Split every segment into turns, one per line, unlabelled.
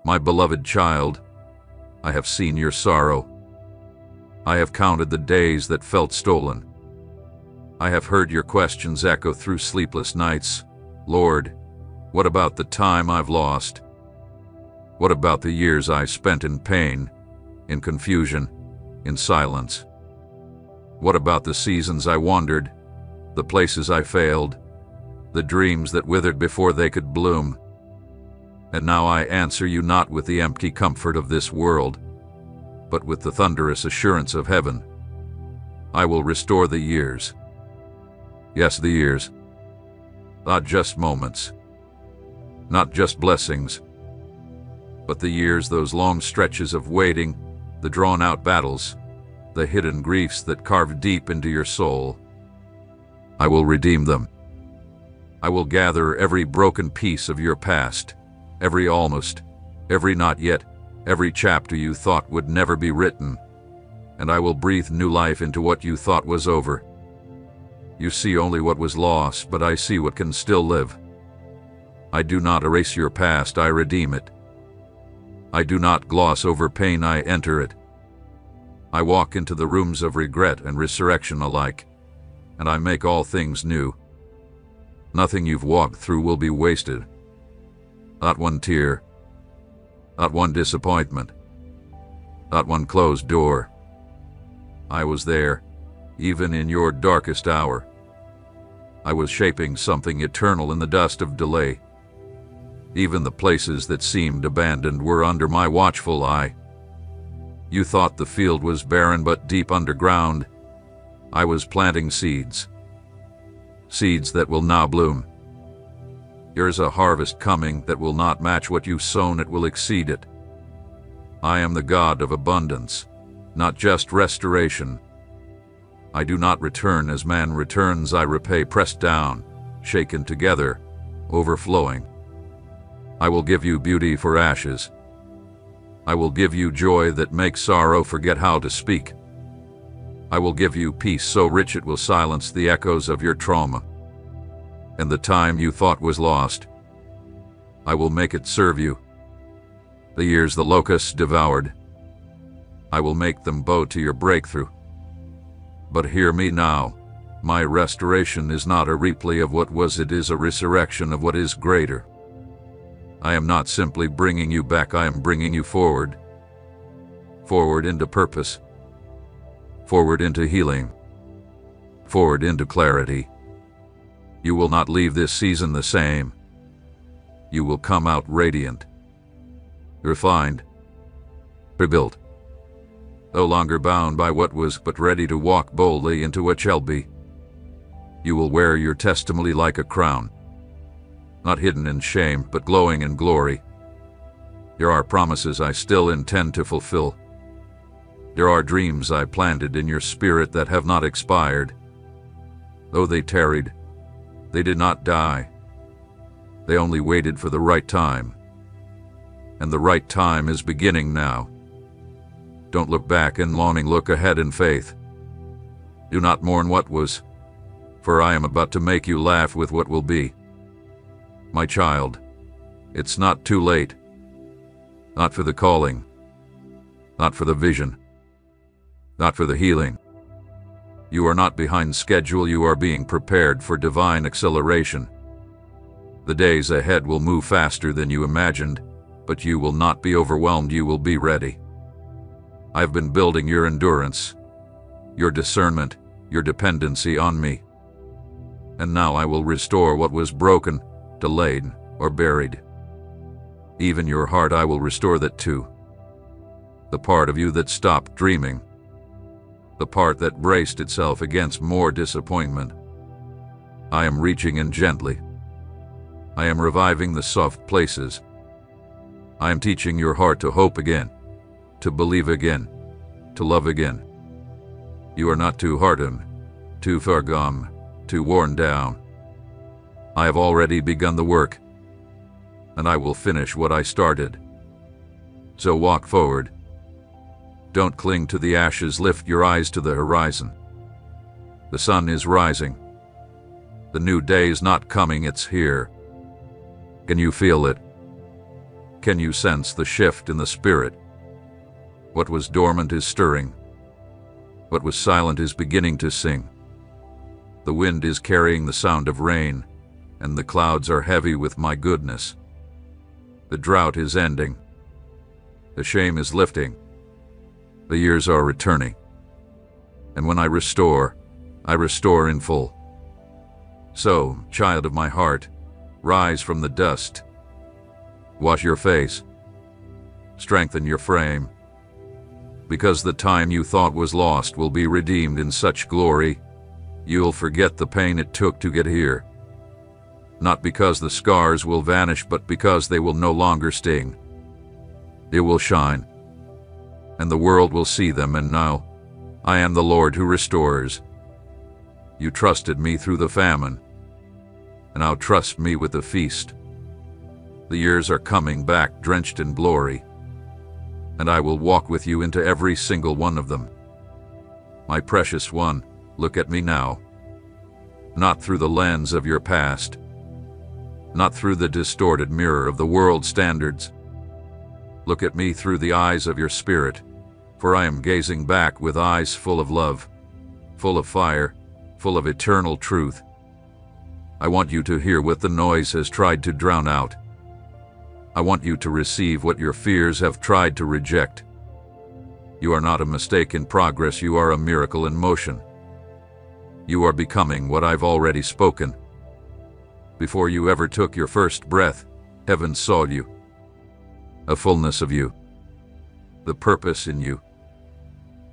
My beloved child, I have seen your sorrow. I have counted the days that felt stolen. I have heard your questions echo through sleepless nights. Lord, what about the time I've lost? What about the years I spent in pain, in confusion, in silence? What about the seasons I wandered, the places I failed, the dreams that withered before they could bloom? And now I answer you not with the empty comfort of this world, but with the thunderous assurance of heaven. I will restore the years. Yes, the years. Not just moments, not just blessings, but the years, those long stretches of waiting, the drawn-out battles, the hidden griefs that carved deep into your soul. I will redeem them. I will gather every broken piece of your past, every almost, every not yet, every chapter you thought would never be written, and I will breathe new life into what you thought was over. You see only what was lost, but I see what can still live. I do not erase your past, I redeem it. I do not gloss over pain, I enter it. I walk into the rooms of regret and resurrection alike, and I make all things new. Nothing you've walked through will be wasted. Not one tear, not one disappointment, not one closed door. I was there, even in your darkest hour. I was shaping something eternal in the dust of delay. Even the places that seemed abandoned were under my watchful eye. You thought the field was barren, but deep underground, I was planting seeds. Seeds that will now bloom. Here's a harvest coming that will not match what you've sown, it will exceed it. I am the God of abundance, not just restoration. I do not return as man returns, I repay, pressed down, shaken together, overflowing. I will give you beauty for ashes. I will give you joy that makes sorrow forget how to speak. I will give you peace so rich it will silence the echoes of your trauma. And the time you thought was lost, I will make it serve you. The years the locusts devoured, I will make them bow to your breakthrough. But hear me now, my restoration is not a replay of what was, it is a resurrection of what is greater. I am not simply bringing you back, I am bringing you forward. Forward into purpose. Forward into healing. Forward into clarity. You will not leave this season the same. You will come out radiant, refined, rebuilt, no longer bound by what was, but ready to walk boldly into what shall be. You will wear your testimony like a crown, not hidden in shame, but glowing in glory. There are promises I still intend to fulfill. There are dreams I planted in your spirit that have not expired. Though they tarried, they did not die. They only waited for the right time. And the right time is beginning now. Don't look back in longing, look ahead in faith. Do not mourn what was, for I am about to make you laugh with what will be. My child, it's not too late. Not for the calling, not for the vision, not for the healing. You are not behind schedule, you are being prepared for divine acceleration. The days ahead will move faster than you imagined, but you will not be overwhelmed, you will be ready. I've been building your endurance, your discernment, your dependency on me. And now I will restore what was broken, delayed, or buried. Even your heart I will restore that too. The part of you that stopped dreaming. The part that braced itself against more disappointment. I am reaching in gently. I am reviving the soft places. I am teaching your heart to hope again, to believe again, to love again. You are not too hardened, too far gone, too worn down. I have already begun the work, and I will finish what I started. So walk forward. Don't cling to the ashes, lift your eyes to the horizon. The sun is rising. The new day is not coming, it's here. Can you feel it? Can you sense the shift in the spirit? What was dormant is stirring. What was silent is beginning to sing. The wind is carrying the sound of rain, and the clouds are heavy with my goodness. The drought is ending. The shame is lifting. The years are returning. And when I restore in full. So, child of my heart, rise from the dust. Wash your face. Strengthen your frame. Because the time you thought was lost will be redeemed in such glory, you'll forget the pain it took to get here. Not because the scars will vanish, but because they will no longer sting. They will shine, and the world will see them and know, I am the Lord who restores. You trusted me through the famine, and now trust me with the feast. The years are coming back drenched in glory, and I will walk with you into every single one of them. My precious one, look at me now. Not through the lens of your past, not through the distorted mirror of the world's standards. Look at me through the eyes of your spirit, for I am gazing back with eyes full of love, full of fire, full of eternal truth. I want you to hear what the noise has tried to drown out. I want you to receive what your fears have tried to reject. You are not a mistake in progress, you are a miracle in motion. You are becoming what I've already spoken. Before you ever took your first breath, heaven saw you. A fullness of you. The purpose in you.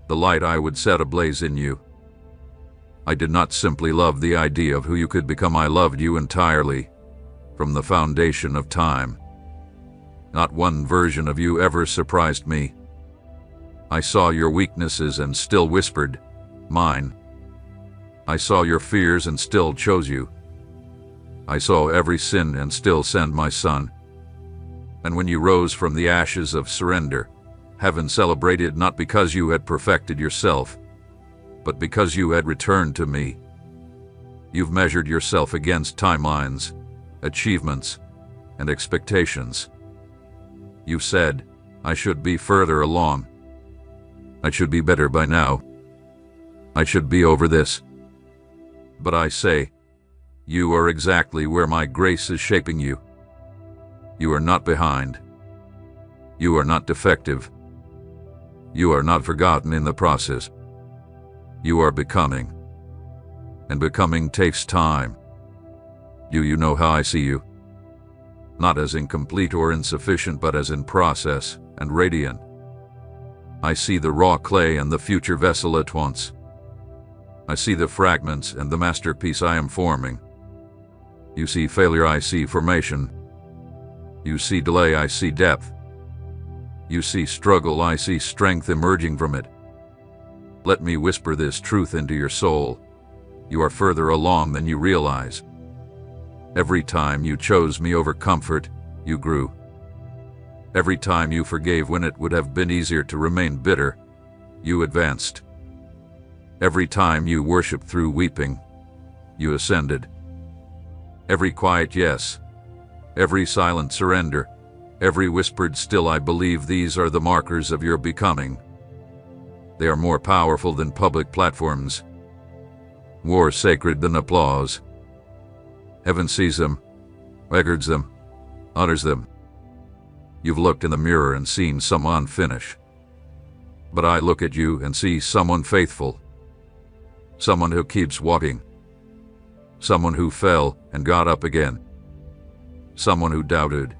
The light I would set ablaze in you. I did not simply love the idea of who you could become, I loved you entirely, from the foundation of time. Not one version of you ever surprised me. I saw your weaknesses and still whispered, mine. I saw your fears and still chose you. I saw every sin and still sent my son. And when you rose from the ashes of surrender, heaven celebrated not because you had perfected yourself, but because you had returned to me. You've measured yourself against timelines, achievements, and expectations. You've said, I should be further along. I should be better by now. I should be over this. But I say, you are exactly where my grace is shaping you. You are not behind. You are not defective. You are not forgotten in the process. You are becoming. And becoming takes time. Do you know how I see you? Not as incomplete or insufficient, but as in process and radiant. I see the raw clay and the future vessel at once. I see the fragments and the masterpiece I am forming. You see failure, I see formation. You see delay, I see depth. You see struggle, I see strength emerging from it. Let me whisper this truth into your soul. You are further along than you realize. Every time you chose me over comfort, you grew. Every time you forgave when it would have been easier to remain bitter, you advanced. Every time you worshiped through weeping, you ascended. Every quiet yes, every silent surrender, every whispered still I believe, these are the markers of your becoming. They are more powerful than public platforms, more sacred than applause. Heaven sees them, records them, honors them. You've looked in the mirror and seen someone unfinished. But I look at you and see someone faithful, someone who keeps walking, someone who fell and got up again, someone who doubted,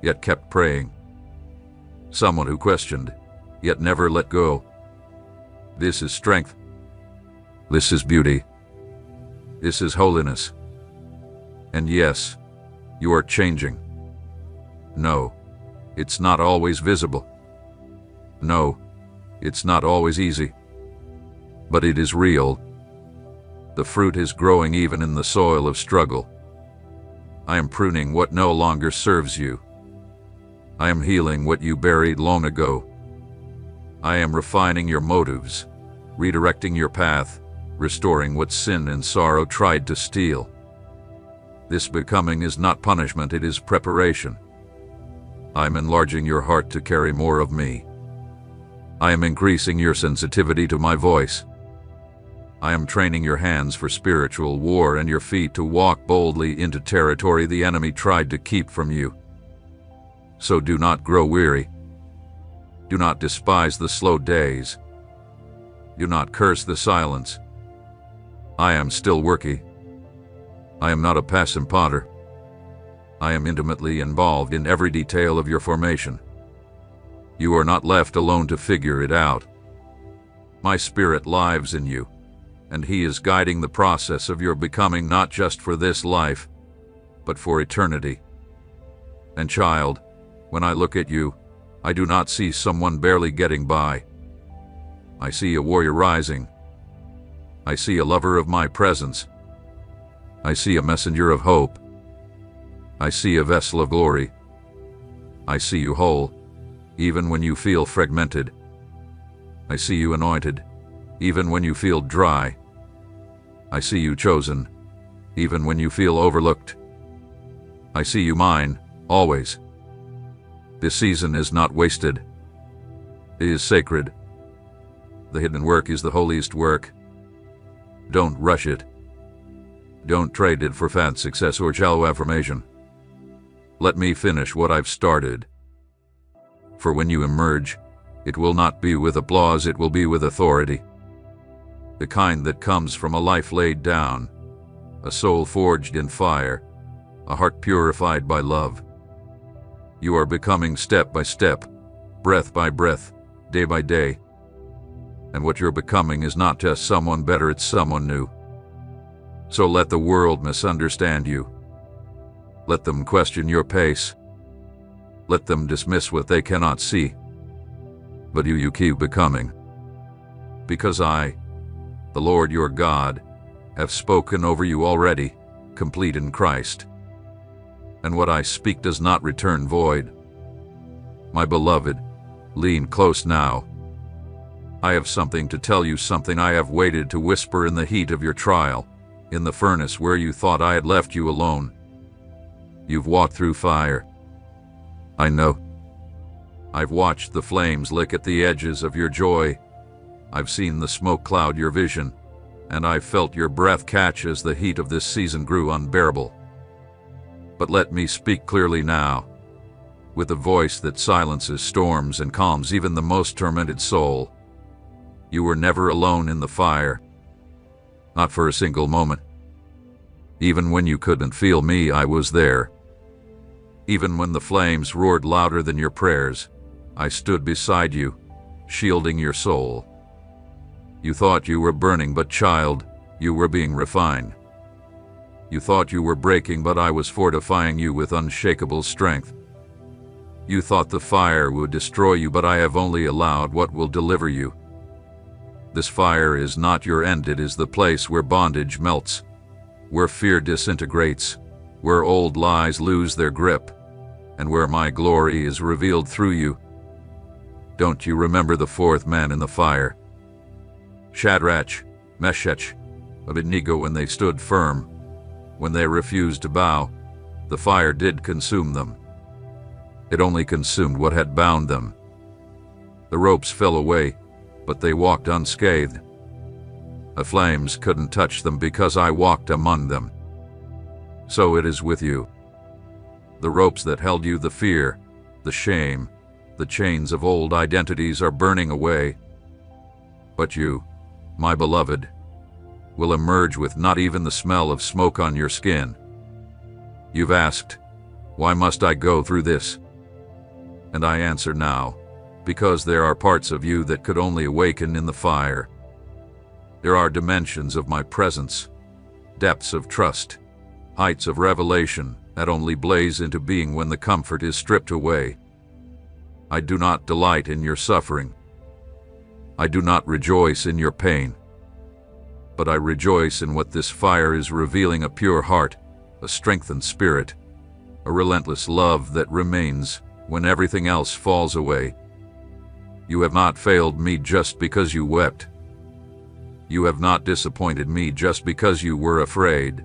yet kept praying, someone who questioned, yet never let go. This is strength. This is beauty. This is holiness. And yes, you are changing. No, it's not always visible. No, it's not always easy. But it is real. The fruit is growing even in the soil of struggle. I am pruning what no longer serves you. I am healing what you buried long ago. I am refining your motives, redirecting your path, restoring what sin and sorrow tried to steal. This becoming is not punishment, it is preparation. I am enlarging your heart to carry more of me. I am increasing your sensitivity to my voice. I am training your hands for spiritual war and your feet to walk boldly into territory the enemy tried to keep from you. So do not grow weary. Do not despise the slow days. Do not curse the silence. I am still working. I am not a passive potter. I am intimately involved in every detail of your formation. You are not left alone to figure it out. My Spirit lives in you, and He is guiding the process of your becoming not just for this life, but for eternity. And child, when I look at you, I do not see someone barely getting by. I see a warrior rising. I see a lover of my presence. I see a messenger of hope. I see a vessel of glory. I see you whole, even when you feel fragmented. I see you anointed, even when you feel dry. I see you chosen, even when you feel overlooked. I see you mine, always. This season is not wasted. It is sacred. The hidden work is the holiest work. Don't rush it. Don't trade it for fast success or shallow affirmation. Let me finish what I've started. For when you emerge, it will not be with applause, it will be with authority. The kind that comes from a life laid down, a soul forged in fire, a heart purified by love. You are becoming step by step, breath by breath, day by day. And what you're becoming is not just someone better, it's someone new. So let the world misunderstand you. Let them question your pace. Let them dismiss what they cannot see. But you keep becoming. Because I, the Lord your God, have spoken over you already, complete in Christ. And what I speak does not return void. My beloved, lean close now. I have something to tell you, something I have waited to whisper in the heat of your trial, in the furnace where you thought I had left you alone. You've walked through fire. I know. I've watched the flames lick at the edges of your joy. I've seen the smoke cloud your vision, and I've felt your breath catch as the heat of this season grew unbearable. But let me speak clearly now, with a voice that silences storms and calms even the most tormented soul. You were never alone in the fire. Not for a single moment. Even when you couldn't feel me, I was there. Even when the flames roared louder than your prayers, I stood beside you, shielding your soul. You thought you were burning, but child, you were being refined. You thought you were breaking, but I was fortifying you with unshakable strength. You thought the fire would destroy you, but I have only allowed what will deliver you. This fire is not your end, it is the place where bondage melts, where fear disintegrates, where old lies lose their grip, and where my glory is revealed through you. Don't you remember the fourth man in the fire? Shadrach, Meshach, Abednego, when they stood firm, when they refused to bow, the fire did consume them. It only consumed what had bound them. The ropes fell away, but they walked unscathed. The flames couldn't touch them because I walked among them. So it is with you. The ropes that held you, the fear, the shame, the chains of old identities are burning away. But you, my beloved, will emerge with not even the smell of smoke on your skin. You've asked, why must I go through this? And I answer now, because there are parts of you that could only awaken in the fire. There are dimensions of my presence, depths of trust, heights of revelation that only blaze into being when the comfort is stripped away. I do not delight in your suffering. I do not rejoice in your pain. But I rejoice in what this fire is revealing: a pure heart, a strengthened spirit, a relentless love that remains when everything else falls away. You have not failed me just because you wept. You have not disappointed me just because you were afraid.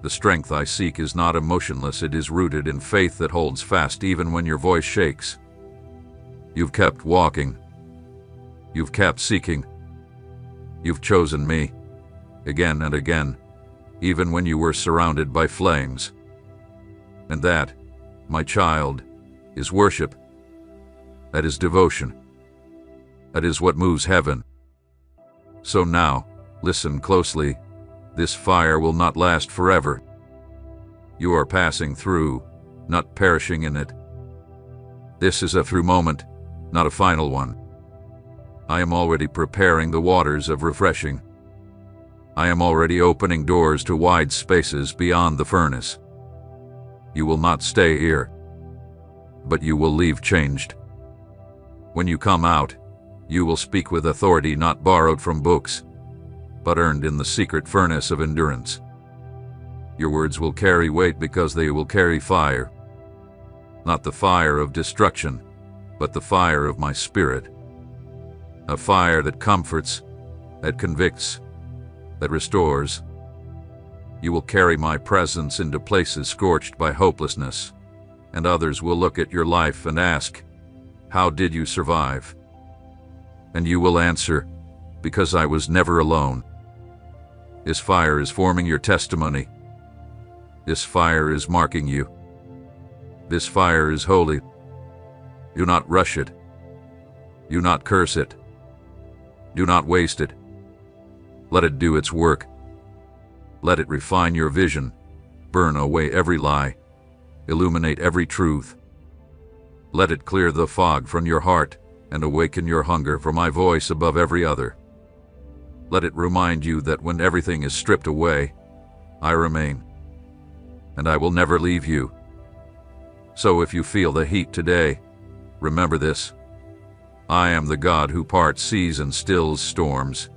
The strength I seek is not emotionless, it is rooted in faith that holds fast even when your voice shakes. You've kept walking. You've kept seeking. You've chosen me, again and again, even when you were surrounded by flames. And that, my child, is worship. That is devotion. That is what moves heaven. So now, listen closely. This fire will not last forever. You are passing through, not perishing in it. This is a through moment, not a final one. I am already preparing the waters of refreshing. I am already opening doors to wide spaces beyond the furnace. You will not stay here, but you will leave changed. When you come out, you will speak with authority not borrowed from books, but earned in the secret furnace of endurance. Your words will carry weight because they will carry fire. Not the fire of destruction, but the fire of my spirit. A fire that comforts, that convicts, that restores. You will carry my presence into places scorched by hopelessness, and others will look at your life and ask, "How did you survive?" And you will answer, "Because I was never alone." This fire is forming your testimony. This fire is marking you. This fire is holy. Do not rush it. Do not curse it. Do not waste it. Let it do its work. Let it refine your vision, burn away every lie, illuminate every truth. Let it clear the fog from your heart and awaken your hunger for my voice above every other. Let it remind you that when everything is stripped away, I remain, and I will never leave you. So if you feel the heat today, remember this. I am the God who parts seas and stills storms.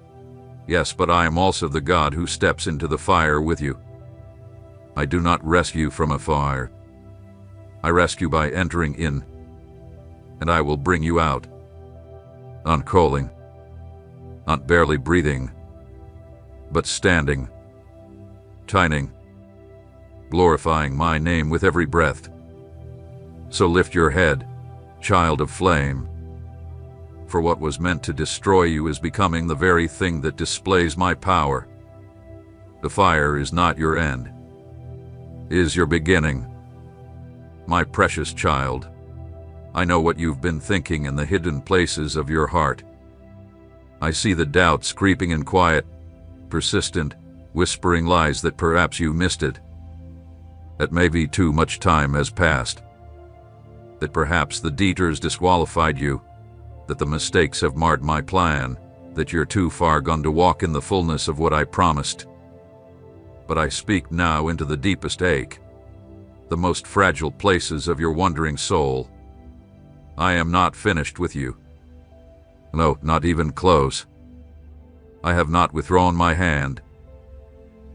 Yes, but I am also the God who steps into the fire with you. I do not rescue from a fire. I rescue by entering in, and I will bring you out. Not calling, not barely breathing, but standing, shining, glorifying my name with every breath. So lift your head, child of flame, for what was meant to destroy you is becoming the very thing that displays my power. The fire is not your end, it is your beginning. My precious child, I know what you've been thinking in the hidden places of your heart. I see the doubts creeping in quiet, persistent, whispering lies that perhaps you missed it. That maybe too much time has passed. That perhaps the detours disqualified you. That the mistakes have marred my plan. That you're too far gone to walk in the fullness of what I promised. But I speak now into the deepest ache, the most fragile places of your wandering soul. I am not finished with you. No, not even close. I have not withdrawn my hand.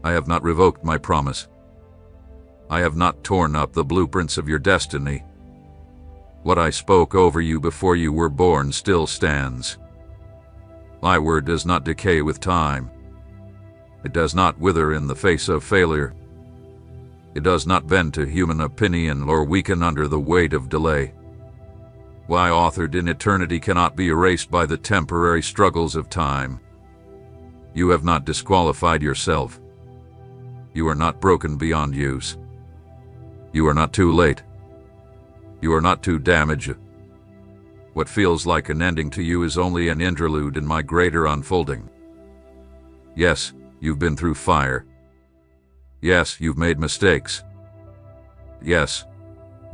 I have not revoked my promise. I have not torn up the blueprints of your destiny. What I spoke over you before you were born still stands. My word does not decay with time. It does not wither in the face of failure. It does not bend to human opinion or weaken under the weight of delay. What I authored in eternity cannot be erased by the temporary struggles of time. You have not disqualified yourself. You are not broken beyond use. You are not too late. You are not too damaged. What feels like an ending to you is only an interlude in my greater unfolding. Yes, you've been through fire. Yes, you've made mistakes. Yes,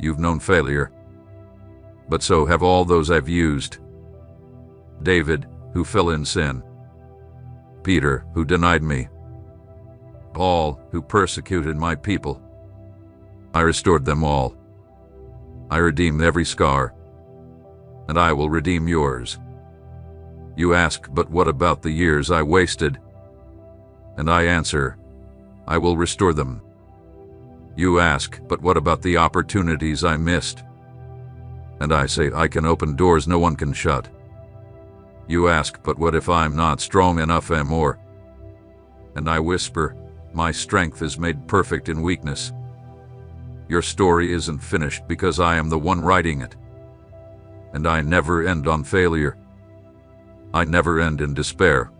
you've known failure. But so have all those I've used. David, who fell in sin. Peter, who denied me. Paul, who persecuted my people. I restored them all. I redeemed every scar, and I will redeem yours. You ask, but what about the years I wasted? And I answer, I will restore them. You ask, but what about the opportunities I missed? And I say, I can open doors no one can shut. You ask, but what if I'm not strong enough anymore? And I whisper, My strength is made perfect in weakness. Your story isn't finished because I am the one writing it. And I never end on failure. I never end in despair.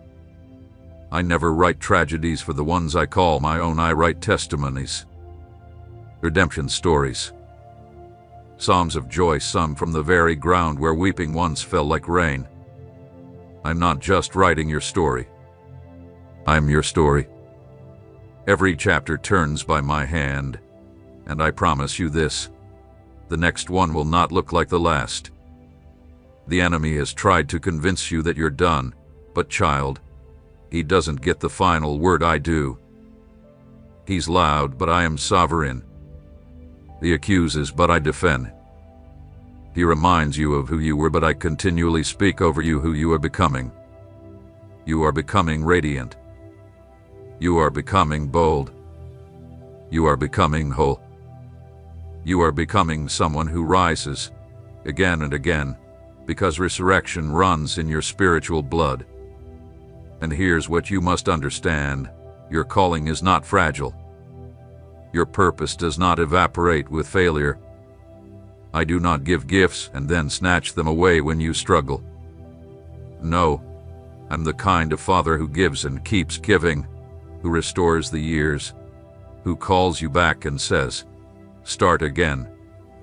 I never write tragedies for the ones I call my own. I write testimonies, redemption stories, psalms of joy sung from the very ground where weeping once fell like rain. I'm not just writing your story. I'm your story. Every chapter turns by my hand, and I promise you this: the next one will not look like the last. The enemy has tried to convince you that you're done, but child, he doesn't get the final word. I do. He's loud, but I am sovereign. He accuses, but I defend. He reminds you of who you were, but I continually speak over you who you are becoming. You are becoming radiant. You are becoming bold. You are becoming whole. You are becoming someone who rises again and again, because resurrection runs in your spiritual blood. And here's what you must understand: your calling is not fragile. Your purpose does not evaporate with failure. I do not give gifts and then snatch them away when you struggle. No, I'm the kind of father who gives and keeps giving, who restores the years, who calls you back and says, "Start again.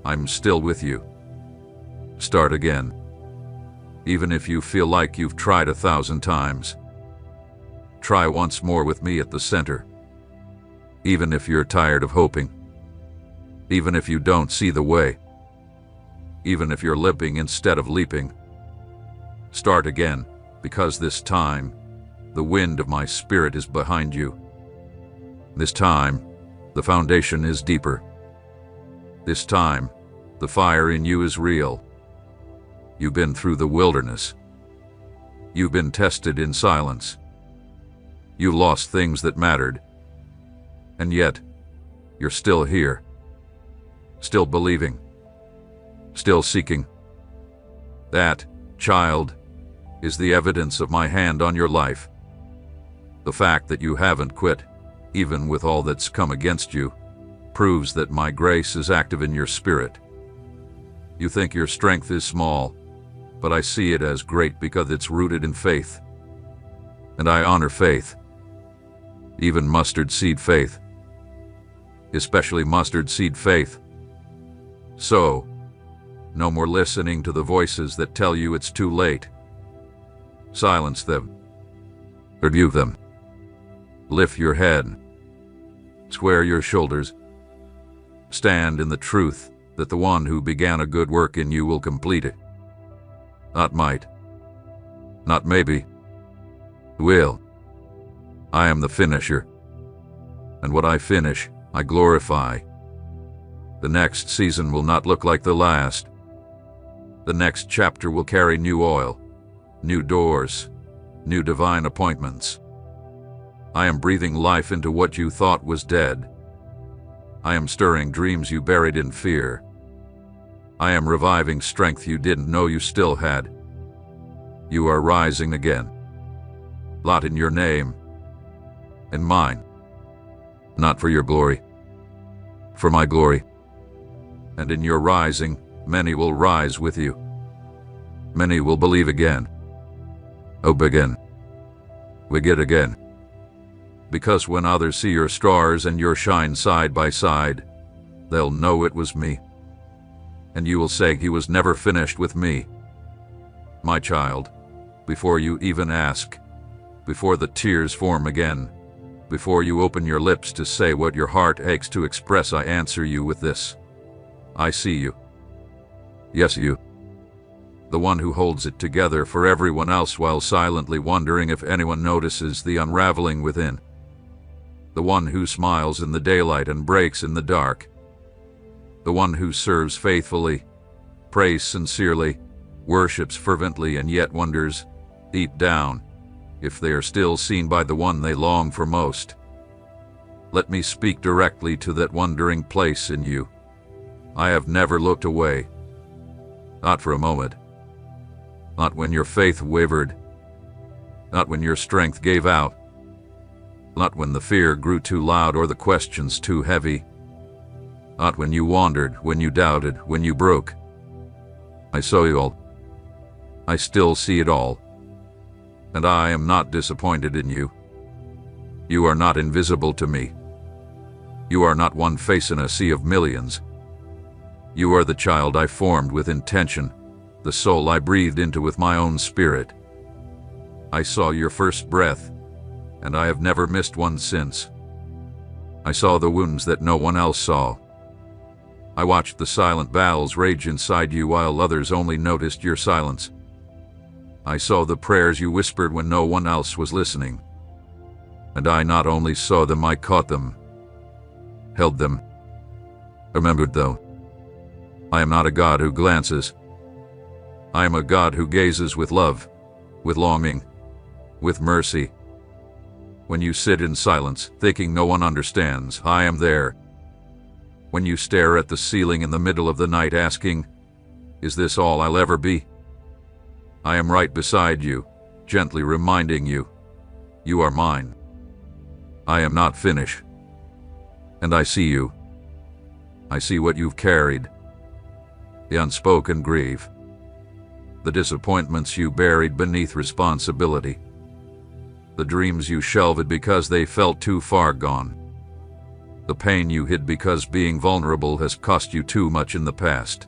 I'm still with you. Start again." Even if you feel like you've tried 1,000 times, try once more with me at the center. Even if you're tired of hoping, even if you don't see the way, even if you're limping instead of leaping, start again, because this time, the wind of my spirit is behind you. This time, the foundation is deeper. This time, the fire in you is real. You've been through the wilderness. You've been tested in silence. You lost things that mattered. And yet, you're still here. Still believing. Still seeking. That, child, is the evidence of my hand on your life. The fact that you haven't quit, even with all that's come against you, proves that my grace is active in your spirit. You think your strength is small, but I see it as great because it's rooted in faith. And I honor faith. Even mustard seed faith. Especially mustard seed faith. So, no more listening to the voices that tell you it's too late. Silence them. Rebuke them. Lift your head. Square your shoulders. Stand in the truth that the one who began a good work in you will complete it. Not might. Not maybe. Will. I am the finisher. And what I finish, I glorify. The next season will not look like the last. The next chapter will carry new oil, new doors, new divine appointments. I am breathing life into what you thought was dead. I am stirring dreams you buried in fear. I am reviving strength you didn't know you still had. You are rising again. Lot in your name and mine. Not for your glory, for my glory. And in your rising, many will rise with you. Many will believe again. Hope again. Begin again. Because when others see your stars and your shine side by side, they'll know it was me. And you will say, "He was never finished with me." My child, before you even ask, before the tears form again, before you open your lips to say what your heart aches to express, I answer you with this: I see you. Yes, you. The one who holds it together for everyone else while silently wondering if anyone notices the unraveling within. The one who smiles in the daylight and breaks in the dark. The one who serves faithfully, prays sincerely, worships fervently, and yet wonders, deep down, if they are still seen by the one they long for most. Let me speak directly to that wondering place in you. I have never looked away. Not for a moment. Not when your faith wavered. Not when your strength gave out. Not when the fear grew too loud or the questions too heavy. Not when you wandered, when you doubted, when you broke. I saw you all. I still see it all. And I am not disappointed in you. You are not invisible to me. You are not one face in a sea of millions. You are the child I formed with intention, the soul I breathed into with my own spirit. I saw your first breath, and I have never missed one since. I saw the wounds that no one else saw. I watched the silent battles rage inside you while others only noticed your silence. I saw the prayers you whispered when no one else was listening. And I not only saw them, I caught them, held them. Remembered though, I am not a God who glances. I am a God who gazes with love, with longing, with mercy. When you sit in silence, thinking no one understands, I am there. When you stare at the ceiling in the middle of the night asking, is this all I'll ever be? I am right beside you, gently reminding you, you are mine. I am not finished. And I see you. I see what you've carried. The unspoken grief. The disappointments you buried beneath responsibility. The dreams you shelved because they felt too far gone. The pain you hid because being vulnerable has cost you too much in the past.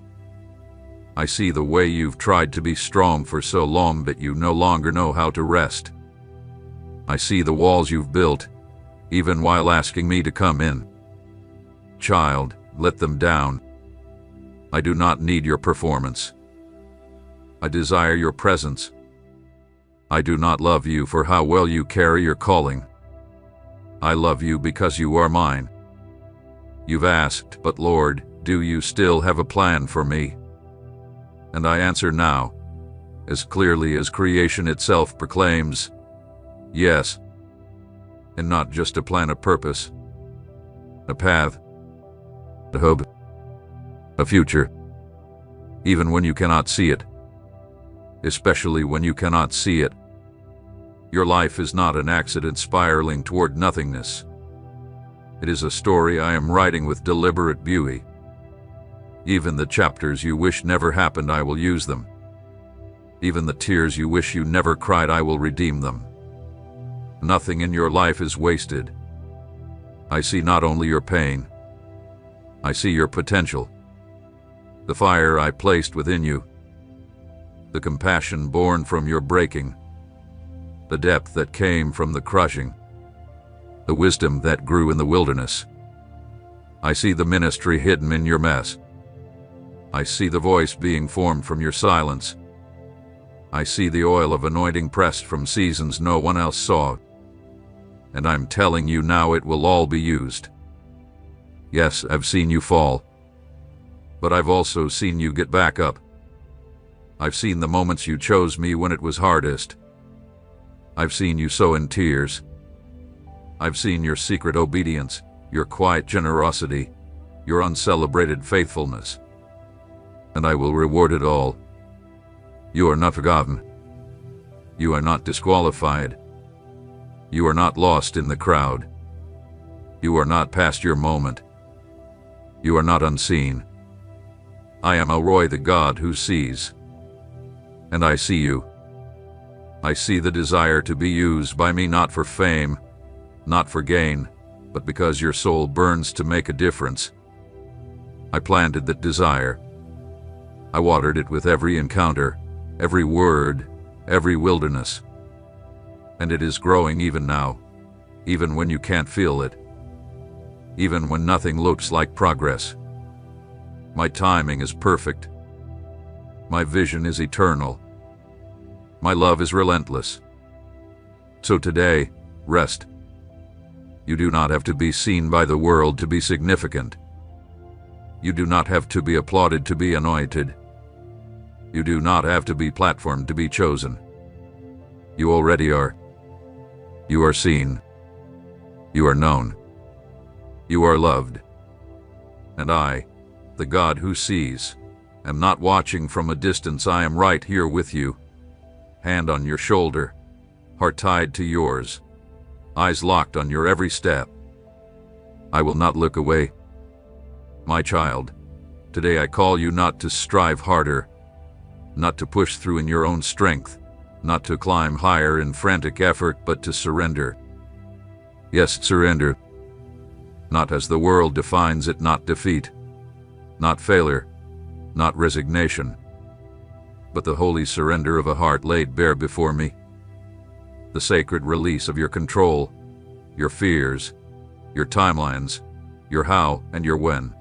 I see the way you've tried to be strong for so long that you no longer know how to rest. I see the walls you've built, even while asking me to come in. Child, let them down. I do not need your performance. I desire your presence. I do not love you for how well you carry your calling. I love you because you are mine. You've asked, but Lord, do you still have a plan for me? And I answer now, as clearly as creation itself proclaims, yes. And not just a plan, a purpose, a path, a hope, a future, even when you cannot see it, especially when you cannot see it. Your life is not an accident spiraling toward nothingness. It is a story I am writing with deliberate beauty. Even the chapters you wish never happened, I will use them. Even the tears you wish you never cried, I will redeem them. Nothing in your life is wasted. I see not only your pain, I see your potential. The fire I placed within you, the compassion born from your breaking, the depth that came from the crushing, the wisdom that grew in the wilderness. I see the ministry hidden in your mess. I see the voice being formed from your silence. I see the oil of anointing pressed from seasons no one else saw. And I'm telling you now, it will all be used. Yes, I've seen you fall, but I've also seen you get back up. I've seen the moments you chose me when it was hardest. I've seen you sow in tears. I've seen your secret obedience, your quiet generosity, your uncelebrated faithfulness. And I will reward it all. You are not forgotten. You are not disqualified. You are not lost in the crowd. You are not past your moment. You are not unseen. I am El Roi, the God who sees. And I see you. I see the desire to be used by me, not for fame, not for gain, but because your soul burns to make a difference. I planted that desire. I watered it with every encounter, every word, every wilderness. And it is growing even now, even when you can't feel it, even when nothing looks like progress. My timing is perfect. My vision is eternal. My love is relentless. So today, rest. You do not have to be seen by the world to be significant. You do not have to be applauded to be anointed. You do not have to be platformed to be chosen. You already are. You are seen. You are known. You are loved. And I, the God who sees, am not watching from a distance. I am right here with you, hand on your shoulder, heart tied to yours. eyes locked on your every step. I will not look away. My child, today I call you not to strive harder, not to push through in your own strength, not to climb higher in frantic effort, but to surrender. Yes, surrender. Not as the world defines it, not defeat, not failure, not resignation, but the holy surrender of a heart laid bare before me. The sacred release of your control, your fears, your timelines, your how and your when.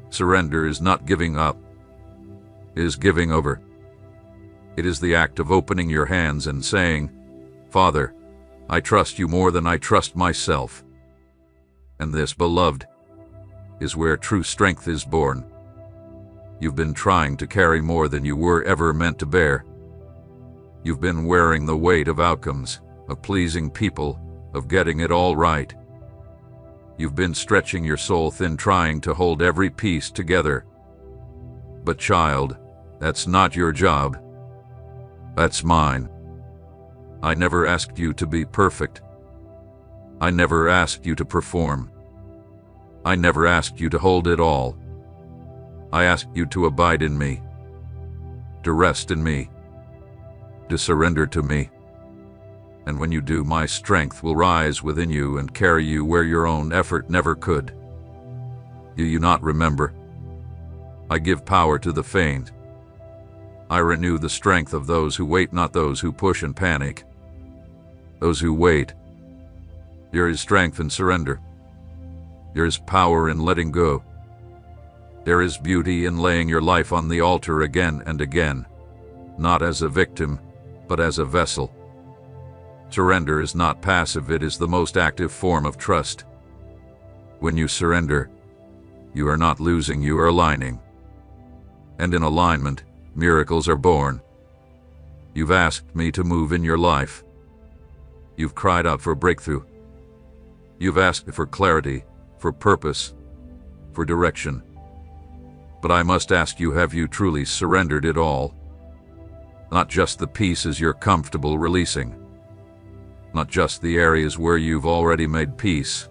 Surrender is not giving up. It is giving over. It is the act of opening your hands and saying, Father, I trust you more than I trust myself. And this, beloved, is where true strength is born. You've been trying to carry more than you were ever meant to bear. You've been wearing the weight of outcomes, of pleasing people, of getting it all right. You've been stretching your soul thin, trying to hold every piece together. But child, that's not your job. That's mine. I never asked you to be perfect. I never asked you to perform. I never asked you to hold it all. I asked you to abide in me, to rest in me, to surrender to me. And when you do, my strength will rise within you and carry you where your own effort never could. Do you not remember? I give power to the faint. I renew the strength of those who wait, not those who push and panic. Those who wait. There is strength in surrender. There is power in letting go. There is beauty in laying your life on the altar again and again, not as a victim, but as a vessel. Surrender is not passive, it is the most active form of trust. When you surrender, you are not losing, you are aligning. And in alignment, miracles are born. You've asked me to move in your life. You've cried out for breakthrough. You've asked for clarity, for purpose, for direction. But I must ask you, have you truly surrendered it all? Not just the pieces you're comfortable releasing. Not just the areas where you've already made peace,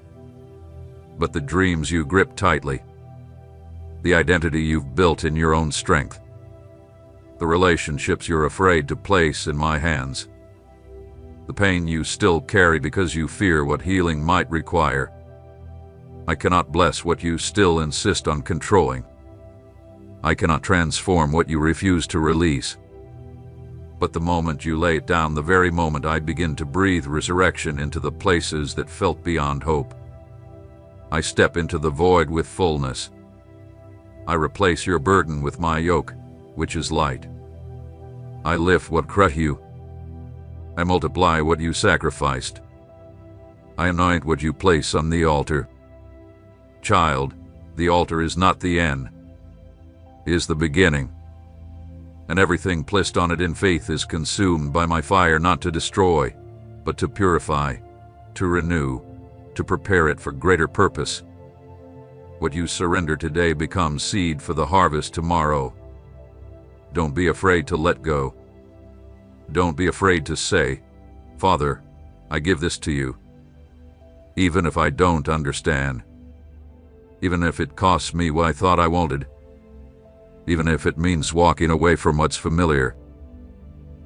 but the dreams you grip tightly, the identity you've built in your own strength, the relationships you're afraid to place in my hands, the pain you still carry because you fear what healing might require. I cannot bless what you still insist on controlling. I cannot transform what you refuse to release. But the moment you lay it down, the very moment I begin to breathe resurrection into the places that felt beyond hope. I step into the void with fullness. I replace your burden with my yoke, which is light. I lift what crushed you. I multiply what you sacrificed. I anoint what you place on the altar. Child, the altar is not the end. It is the beginning. And everything placed on it in faith is consumed by my fire, not to destroy, but to purify, to renew, to prepare it for greater purpose. What you surrender today becomes seed for the harvest tomorrow. Don't be afraid to let go. Don't be afraid to say, Father, I give this to you. Even if I don't understand. Even if it costs me what I thought I wanted. Even if it means walking away from what's familiar.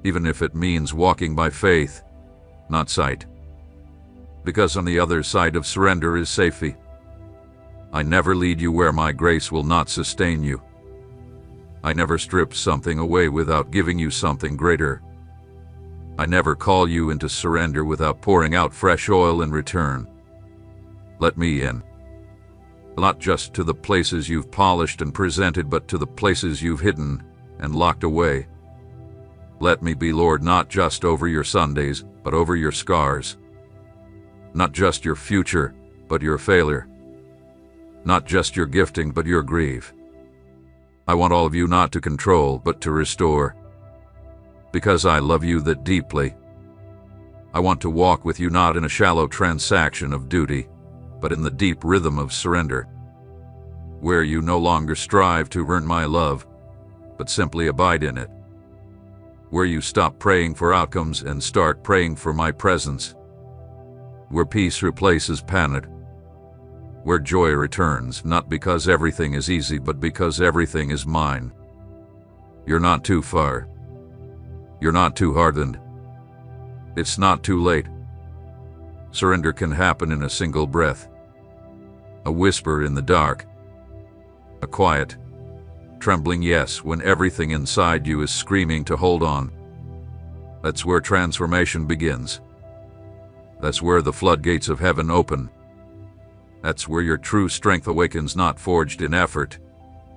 Even if it means walking by faith, not sight. Because on the other side of surrender is safety. I never lead you where my grace will not sustain you. I never strip something away without giving you something greater. I never call you into surrender without pouring out fresh oil in return. Let me in. Not just to the places you've polished and presented, but to the places you've hidden and locked away. Let me be Lord, not just over your Sundays, but over your scars. Not just your future, but your failure. Not just your gifting, but your grief. I want all of you not to control, but to restore. Because I love you that deeply. I want to walk with you not in a shallow transaction of duty, but in the deep rhythm of surrender, where you no longer strive to earn my love, but simply abide in it, where you stop praying for outcomes and start praying for my presence, where peace replaces panic, where joy returns, not because everything is easy, but because everything is mine. You're not too far. You're not too hardened. It's not too late. Surrender can happen in a single breath. A whisper in the dark. A quiet, trembling yes when everything inside you is screaming to hold on. That's where transformation begins. That's where the floodgates of heaven open. That's where your true strength awakens, not forged in effort,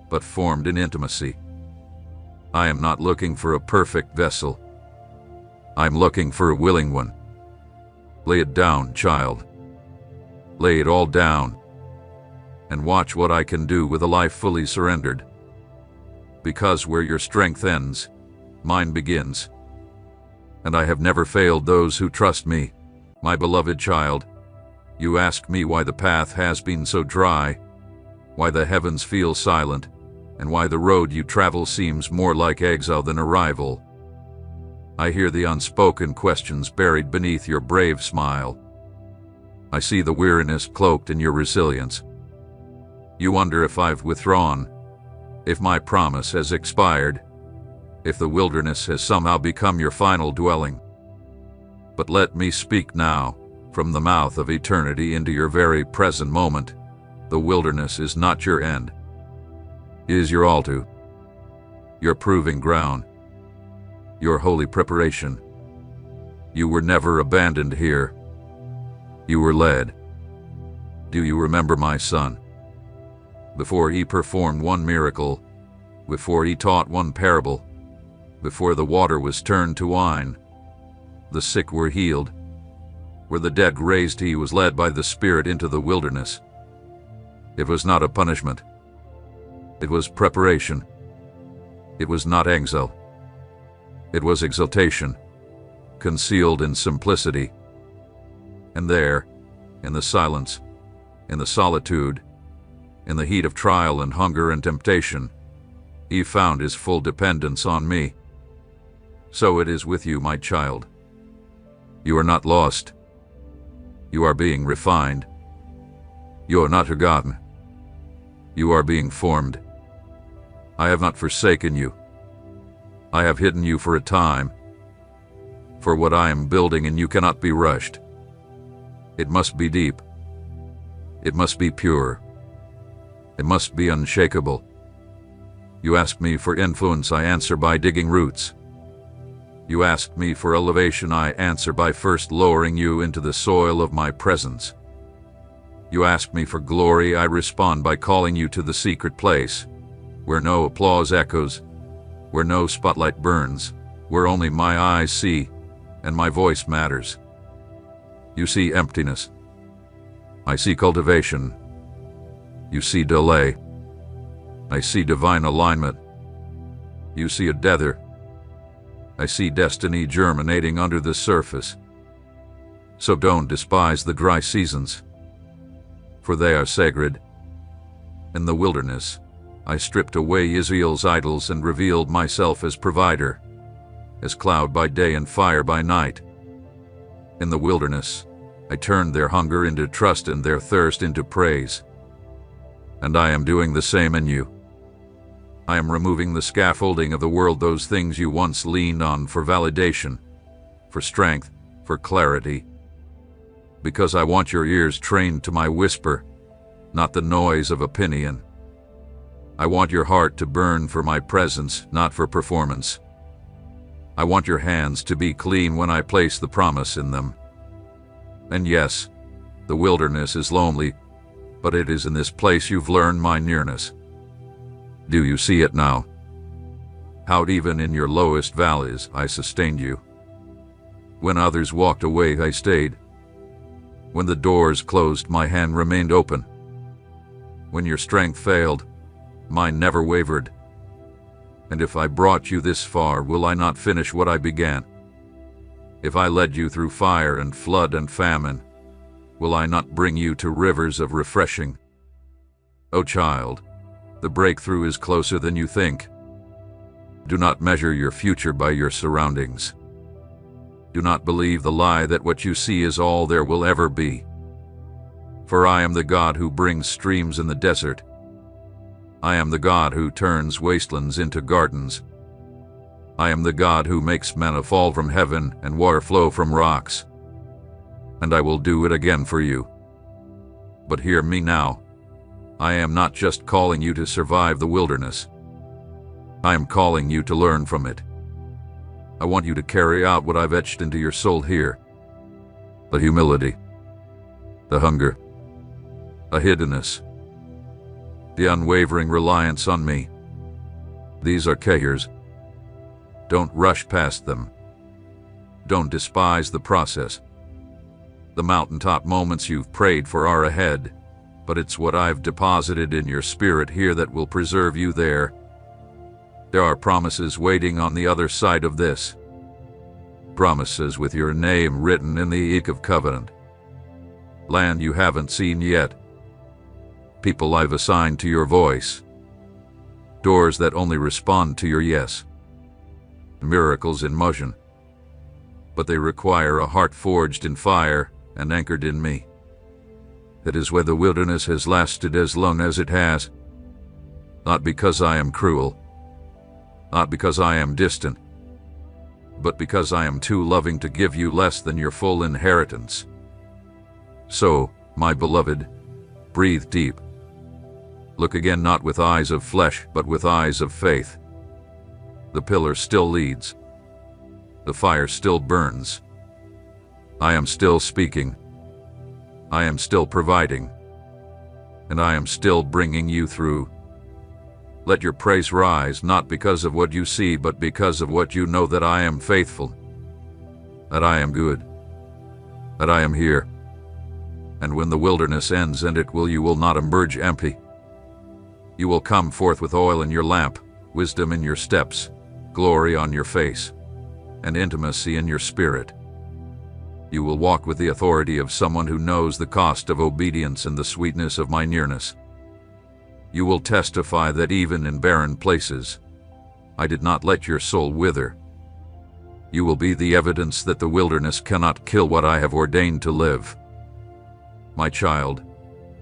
but formed in intimacy. I am not looking for a perfect vessel. I'm looking for a willing one. Lay it down, child. Lay it all down, and watch what I can do with a life fully surrendered. Because where your strength ends, mine begins. And I have never failed those who trust me, my beloved child. You ask me why the path has been so dry, why the heavens feel silent, and why the road you travel seems more like exile than arrival. I hear the unspoken questions buried beneath your brave smile. I see the weariness cloaked in your resilience. You wonder if I've withdrawn, if my promise has expired, if the wilderness has somehow become your final dwelling. But let me speak now, from the mouth of eternity into your very present moment. The wilderness is not your end. It is your altar, your proving ground, your holy preparation. You were never abandoned here. You were led. Do you remember my son? Before he performed one miracle, before he taught one parable, before the water was turned to wine, the sick were healed, where the dead raised, he was led by the Spirit into the wilderness. It was not a punishment. It was preparation. It was not exile. It was exaltation, concealed in simplicity. And there, in the silence, in the solitude, in the heat of trial and hunger and temptation, he found his full dependence on me. So it is with you, my child. You are not lost. You are being refined. You are not forgotten. You are being formed. I have not forsaken you. I have hidden you for a time. For what I am building in you cannot be rushed. It must be deep. It must be pure. It must be unshakable. You ask me for influence, I answer by digging roots. You ask me for elevation, I answer by first lowering you into the soil of my presence. You ask me for glory, I respond by calling you to the secret place, where no applause echoes, where no spotlight burns, where only my eyes see and my voice matters. You see emptiness. I see cultivation. You see delay. I see divine alignment. You see a tether. I see destiny germinating under the surface. So don't despise the dry seasons, for they are sacred. In the wilderness, I stripped away Israel's idols and revealed myself as provider, as cloud by day and fire by night. In the wilderness, I turned their hunger into trust and their thirst into praise. And I am doing the same in you. I am removing the scaffolding of the world, those things you once leaned on for validation, for strength, for clarity. Because I want your ears trained to my whisper, not the noise of opinion. I want your heart to burn for my presence, not for performance. I want your hands to be clean when I place the promise in them. And yes, the wilderness is lonely, but it is in this place you've learned my nearness. Do you see it now? How even in your lowest valleys I sustained you. When others walked away, I stayed. When the doors closed, my hand remained open. When your strength failed, mine never wavered. And if I brought you this far, will I not finish what I began? If I led you through fire and flood and famine, will I not bring you to rivers of refreshing? O child, the breakthrough is closer than you think. Do not measure your future by your surroundings. Do not believe the lie that what you see is all there will ever be. For I am the God who brings streams in the desert. I am the God who turns wastelands into gardens. I am the God who makes manna fall from heaven and water flow from rocks. And I will do it again for you. But hear me now. I am not just calling you to survive the wilderness. I am calling you to learn from it. I want you to carry out what I've etched into your soul here. The humility, the hunger, the hiddenness, the unwavering reliance on me. These are cares. Don't rush past them. Don't despise the process. The mountaintop moments you've prayed for are ahead, but it's what I've deposited in your spirit here that will preserve you there. There are promises waiting on the other side of this. Promises with your name written in the ink of covenant. Land you haven't seen yet. People I've assigned to your voice. Doors that only respond to your yes. Miracles in motion. But they require a heart forged in fire and anchored in me. That is why the wilderness has lasted as long as it has. Not because I am cruel. Not because I am distant. But because I am too loving to give you less than your full inheritance. So, my beloved, breathe deep. Look again not with eyes of flesh, but with eyes of faith. The pillar still leads. The fire still burns. I am still speaking. I am still providing. And I am still bringing you through. Let your praise rise, not because of what you see, but because of what you know, that I am faithful, that I am good, that I am here. And when the wilderness ends, and it will, you will not emerge empty. You will come forth with oil in your lamp, wisdom in your steps, glory on your face, and intimacy in your spirit. You will walk with the authority of someone who knows the cost of obedience and the sweetness of my nearness. You will testify that even in barren places, I did not let your soul wither. You will be the evidence that the wilderness cannot kill what I have ordained to live. My child,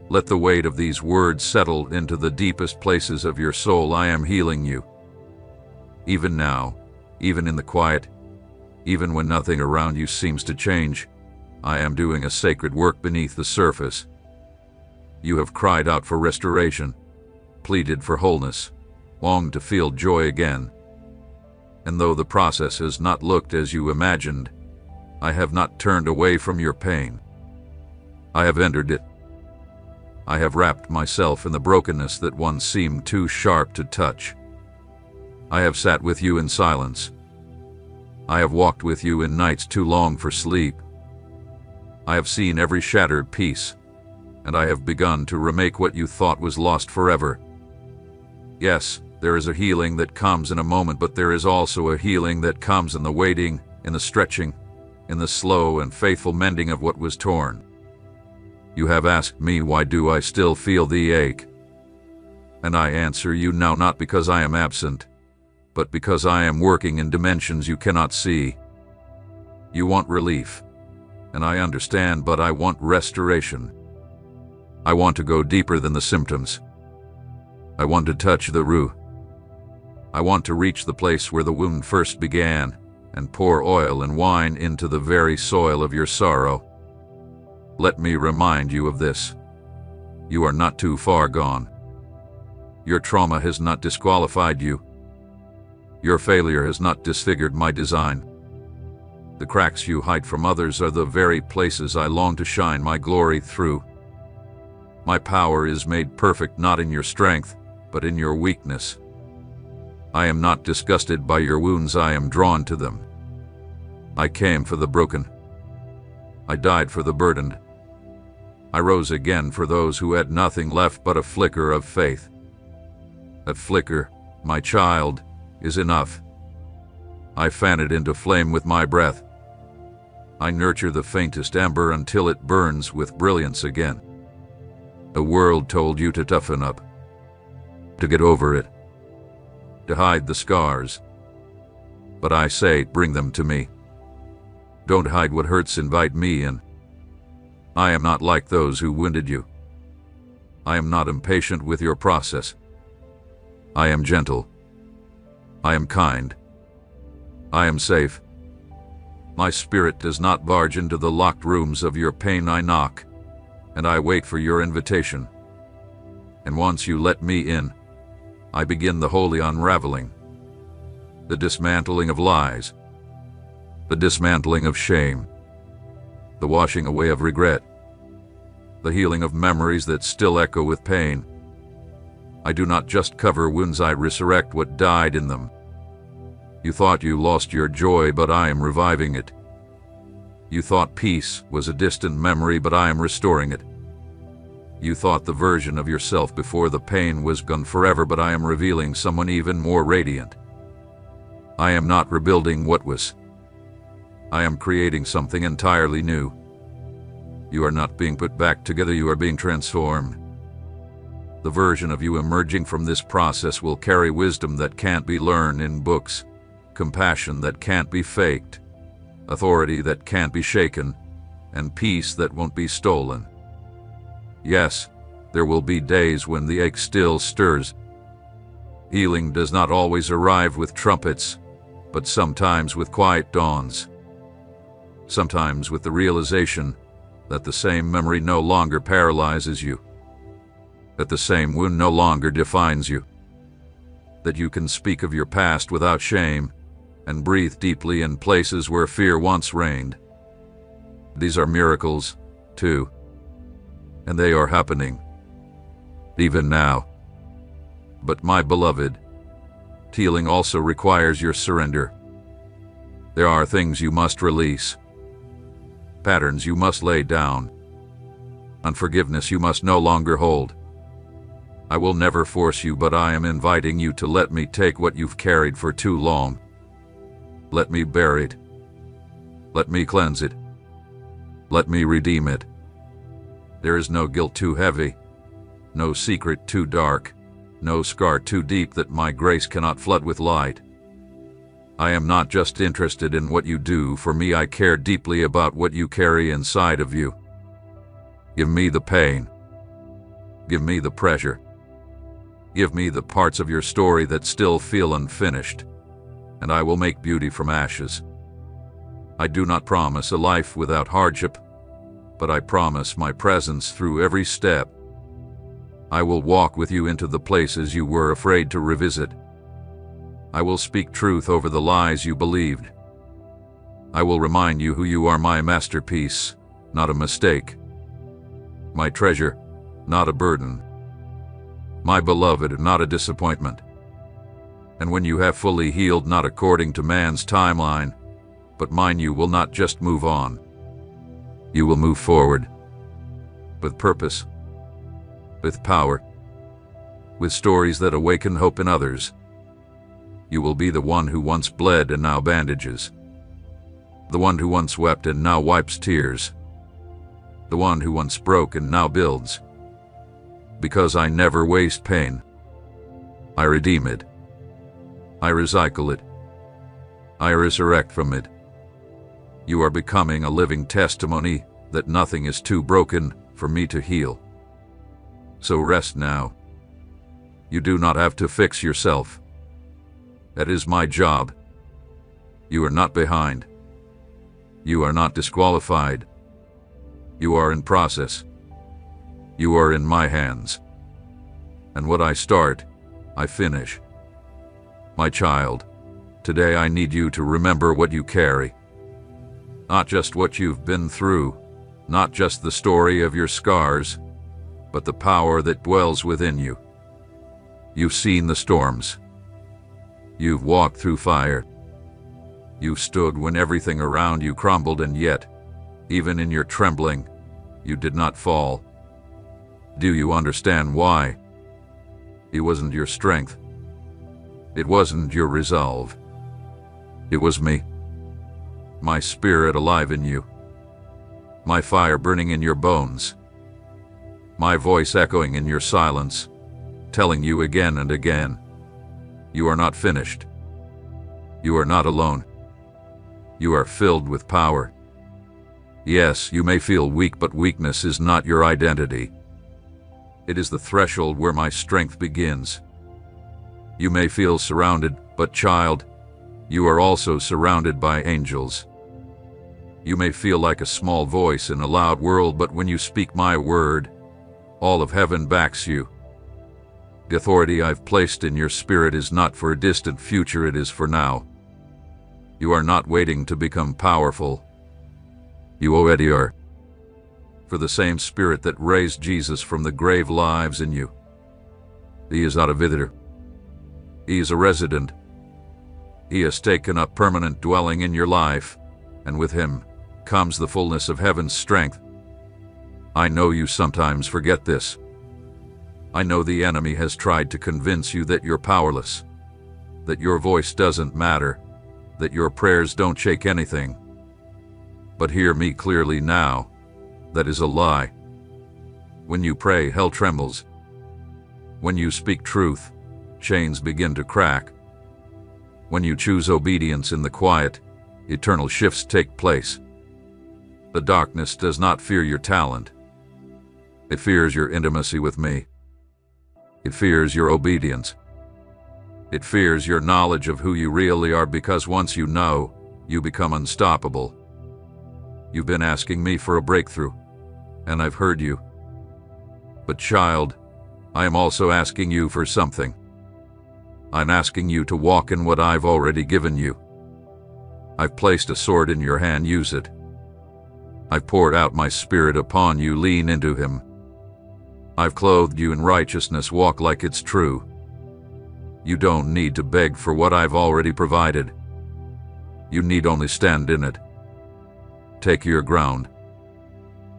let the weight of these words settle into the deepest places of your soul. I am healing you. Even now, even in the quiet, even when nothing around you seems to change, I am doing a sacred work beneath the surface. You have cried out for restoration, pleaded for wholeness, longed to feel joy again. And though the process has not looked as you imagined, I have not turned away from your pain. I have entered it. I have wrapped myself in the brokenness that once seemed too sharp to touch. I have sat with you in silence. I have walked with you in nights too long for sleep. I have seen every shattered piece, and I have begun to remake what you thought was lost forever. Yes, there is a healing that comes in a moment, but there is also a healing that comes in the waiting, in the stretching, in the slow and faithful mending of what was torn. You have asked me, why do I still feel the ache? And I answer you now, not because I am absent, but because I am working in dimensions you cannot see. You want relief, and I understand, but I want restoration. I want to go deeper than the symptoms. I want to touch the root. I want to reach the place where the wound first began and pour oil and wine into the very soil of your sorrow. Let me remind you of this. You are not too far gone. Your trauma has not disqualified you. Your failure has not disfigured my design. The cracks you hide from others are the very places I long to shine my glory through. My power is made perfect not in your strength, but in your weakness. I am not disgusted by your wounds, I am drawn to them. I came for the broken. I died for the burdened. I rose again for those who had nothing left but a flicker of faith. That flicker, my child, is enough. I fan it into flame with my breath. I nurture the faintest ember until it burns with brilliance again. The world told you to toughen up, to get over it, to hide the scars. But I say, bring them to me. Don't hide what hurts, invite me in. I am not like those who wounded you. I am not impatient with your process. I am gentle. I am kind. I am safe. My spirit does not barge into the locked rooms of your pain. I knock, and I wait for your invitation. And once you let me in, I begin the holy unraveling, the dismantling of lies, the dismantling of shame, the washing away of regret, the healing of memories that still echo with pain. I do not just cover wounds, I resurrect what died in them. You thought you lost your joy, but I am reviving it. You thought peace was a distant memory, but I am restoring it. You thought the version of yourself before the pain was gone forever, but I am revealing someone even more radiant. I am not rebuilding what was. I am creating something entirely new. You are not being put back together, you are being transformed. The version of you emerging from this process will carry wisdom that can't be learned in books, compassion that can't be faked, authority that can't be shaken, and peace that won't be stolen. Yes, there will be days when the ache still stirs. Healing does not always arrive with trumpets, but sometimes with quiet dawns. Sometimes with the realization that the same memory no longer paralyzes you, that the same wound no longer defines you, that you can speak of your past without shame and breathe deeply in places where fear once reigned. These are miracles, too, and they are happening, even now. But my beloved, healing also requires your surrender. There are things you must release, patterns you must lay down, unforgiveness you must no longer hold. I will never force you, but I am inviting you to let me take what you've carried for too long. Let me bear it. Let me cleanse it. Let me redeem it. There is no guilt too heavy, no secret too dark, no scar too deep that my grace cannot flood with light. I am not just interested in what you do for me, I care deeply about what you carry inside of you. Give me the pain. Give me the pressure. Give me the parts of your story that still feel unfinished, and I will make beauty from ashes. I do not promise a life without hardship, but I promise my presence through every step. I will walk with you into the places you were afraid to revisit. I will speak truth over the lies you believed. I will remind you who you are, my masterpiece, not a mistake. My treasure, not a burden. My beloved, not a disappointment. And when you have fully healed, not according to man's timeline, but mine, you will not just move on. You will move forward, with purpose, with power, with stories that awaken hope in others. You will be the one who once bled and now bandages, the one who once wept and now wipes tears, the one who once broke and now builds. Because I never waste pain. I redeem it. I recycle it. I resurrect from it. You are becoming a living testimony that nothing is too broken for me to heal. So rest now. You do not have to fix yourself. That is my job. You are not behind. You are not disqualified. You are in process. You are in my hands. And what I start, I finish. My child, today I need you to remember what you carry. Not just what you've been through, not just the story of your scars, but the power that dwells within you. You've seen the storms. You've walked through fire. You stood when everything around you crumbled, and yet, even in your trembling, you did not fall. Do you understand why? It wasn't your strength. It wasn't your resolve. It was me. My spirit alive in you. My fire burning in your bones. My voice echoing in your silence, telling you again and again, you are not finished. You are not alone. You are filled with power. Yes, you may feel weak, but weakness is not your identity. It is the threshold where my strength begins. You may feel surrounded, but child, you are also surrounded by angels. You may feel like a small voice in a loud world, but when you speak my word, all of heaven backs you. The authority I've placed in your spirit is not for a distant future, it is for now. You are not waiting to become powerful. You already are. For the same Spirit that raised Jesus from the grave lives in you. He is not a visitor. He is a resident. He has taken up permanent dwelling in your life, and with him comes the fullness of heaven's strength. I know you sometimes forget this. I know the enemy has tried to convince you that you're powerless, that your voice doesn't matter, that your prayers don't shake anything. But hear me clearly now. That is a lie. When you pray, hell trembles. When you speak truth, chains begin to crack. When you choose obedience in the quiet, eternal shifts take place. The darkness does not fear your talent. It fears your intimacy with me. It fears your obedience. It fears your knowledge of who you really are, because once you know, you become unstoppable. You've been asking me for a breakthrough, and I've heard you. But child, I am also asking you for something. I'm asking you to walk in what I've already given you. I've placed a sword in your hand, use it. I've poured out my Spirit upon you, lean into him. I've clothed you in righteousness, walk like it's true. You don't need to beg for what I've already provided. You need only stand in it. Take your ground.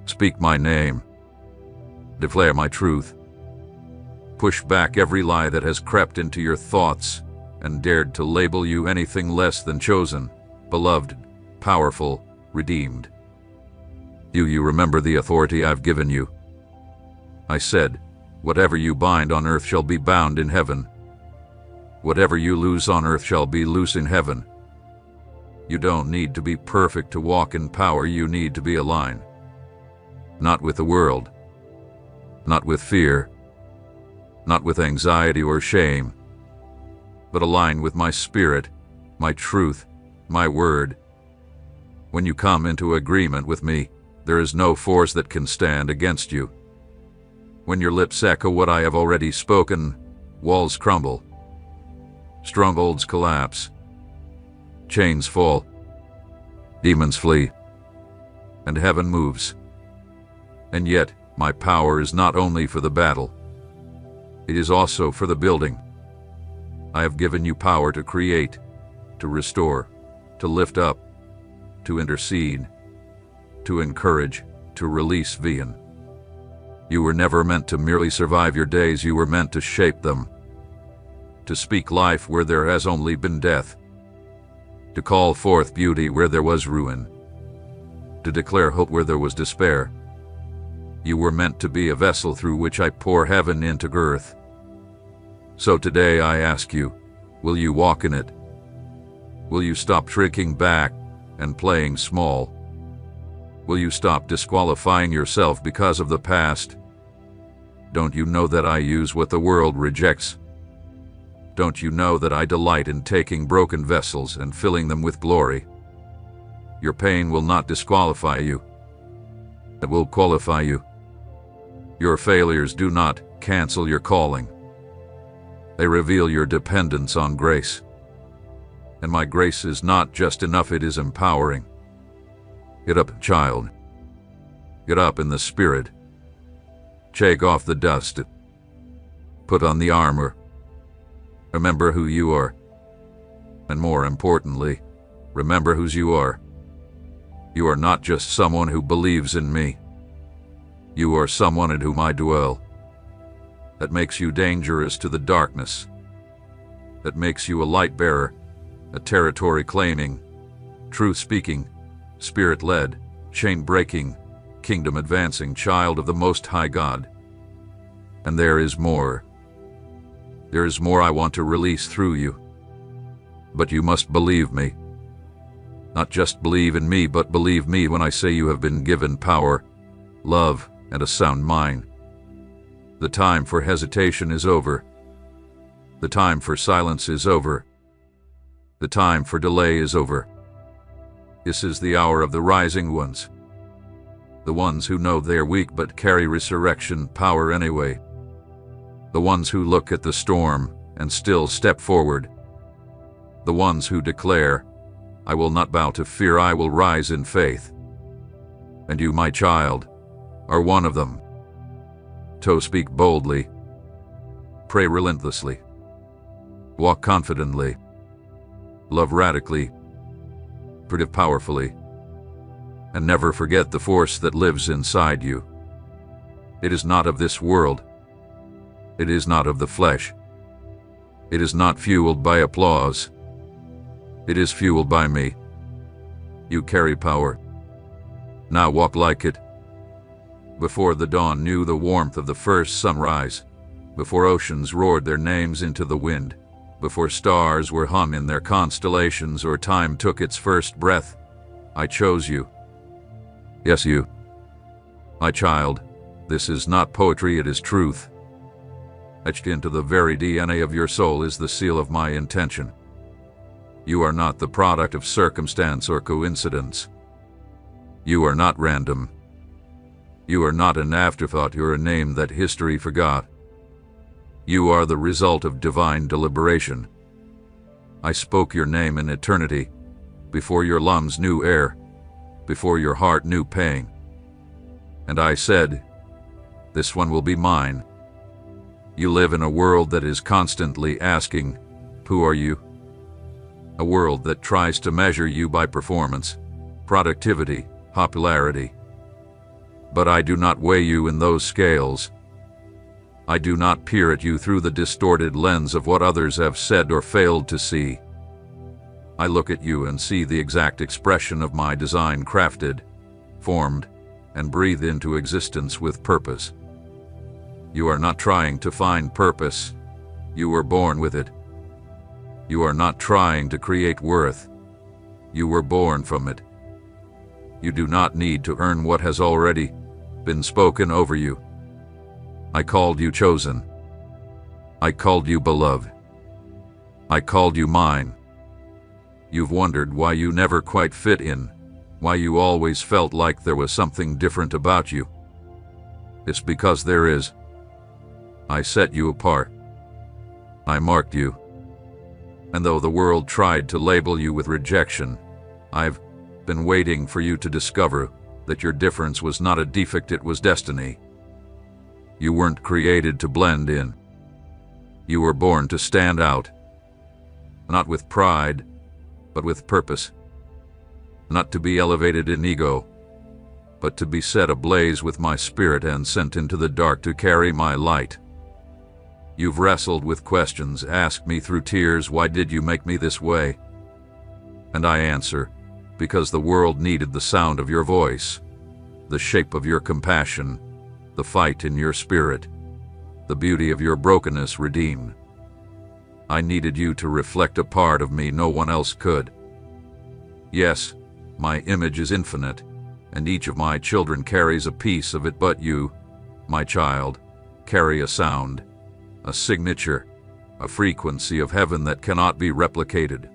Speak my name. Declare my truth. Push back every lie that has crept into your thoughts and dared to label you anything less than chosen, beloved, powerful, redeemed. Do you remember the authority I've given you? I said, whatever you bind on earth shall be bound in heaven. Whatever you loose on earth shall be loose in heaven. You don't need to be perfect to walk in power, you need to be aligned. Not with the world. Not with fear. Not with anxiety or shame. But aligned with my Spirit, my truth, my word. When you come into agreement with me, there is no force that can stand against you. When your lips echo what I have already spoken, walls crumble. Strongholds collapse. Chains fall. Demons flee. And heaven moves. And yet, my power is not only for the battle. It is also for the building. I have given you power to create, to restore, to lift up, to intercede, to encourage, to release vision. You were never meant to merely survive your days, you were meant to shape them. To speak life where there has only been death. To call forth beauty where there was ruin. To declare hope where there was despair. You were meant to be a vessel through which I pour heaven into earth. So today I ask you, will you walk in it? Will you stop shrinking back and playing small? Will you stop disqualifying yourself because of the past? Don't you know that I use what the world rejects? Don't you know that I delight in taking broken vessels and filling them with glory? Your pain will not disqualify you. It will qualify you. Your failures do not cancel your calling. They reveal your dependence on grace. And my grace is not just enough, it is empowering. Get up, child. Get up in the Spirit. Shake off the dust. Put on the armor. Remember who you are. And more importantly, remember whose you are. You are not just someone who believes in me. You are someone in whom I dwell. That makes you dangerous to the darkness. That makes you a light bearer, a territory claiming, truth speaking, Spirit-led, chain-breaking, kingdom-advancing child of the Most High God. And there is more. There is more I want to release through you. But you must believe me. Not just believe in me, but believe me when I say you have been given power, love, and a sound mind. The time for hesitation is over. The time for silence is over. The time for delay is over. This is the hour of the rising ones. The ones who know they are weak but carry resurrection power anyway. The ones who look at the storm and still step forward. The ones who declare, I will not bow to fear, I will rise in faith. And you, my child, are one of them. So speak boldly. Pray relentlessly. Walk confidently. Love radically. Forgive powerfully. And never forget the force that lives inside you. It is not of this world. It is not of the flesh. It is not fueled by applause. It is fueled by me. You carry power. Now walk like it. Before the dawn knew the warmth of the first sunrise, before oceans roared their names into the wind, before stars were hung in their constellations or time took its first breath, I chose you. Yes, you. My child, this is not poetry, it is truth. Etched into the very DNA of your soul is the seal of my intention. You are not the product of circumstance or coincidence. You are not random. You are not an afterthought, you are a name that history forgot. You are the result of divine deliberation. I spoke your name in eternity, before your lungs knew air, before your heart knew pain. And I said, this one will be mine. You live in a world that is constantly asking, who are you? A world that tries to measure you by performance, productivity, popularity. But I do not weigh you in those scales. I do not peer at you through the distorted lens of what others have said or failed to see. I look at you and see the exact expression of my design, crafted, formed, and breathed into existence with purpose. You are not trying to find purpose. You were born with it. You are not trying to create worth. You were born from it. You do not need to earn what has already been spoken over you. I called you chosen. I called you beloved. I called you mine. You've wondered why you never quite fit in, why you always felt like there was something different about you. It's because there is. I set you apart. I marked you. And though the world tried to label you with rejection, I've been waiting for you to discover that your difference was not a defect, it was destiny. You weren't created to blend in. You were born to stand out. Not with pride, but with purpose. Not to be elevated in ego, but to be set ablaze with my spirit and sent into the dark to carry my light. You've wrestled with questions, asked me through tears, why did you make me this way? And I answer, because the world needed the sound of your voice, the shape of your compassion, the fight in your spirit, the beauty of your brokenness redeemed. I needed you to reflect a part of me no one else could. Yes, my image is infinite, and each of my children carries a piece of it, but you, my child, carry a sound, a signature, a frequency of heaven that cannot be replicated.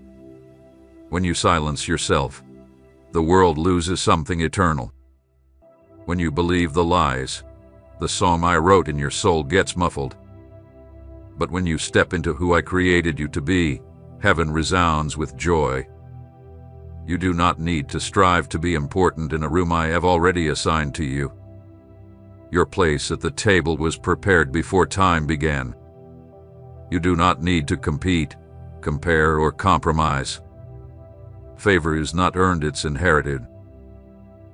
When you silence yourself, the world loses something eternal. When you believe the lies, the song I wrote in your soul gets muffled. But when you step into who I created you to be, heaven resounds with joy. You do not need to strive to be important in a room I have already assigned to you. Your place at the table was prepared before time began. You do not need to compete, compare, or compromise. Favor is not earned, it's inherited.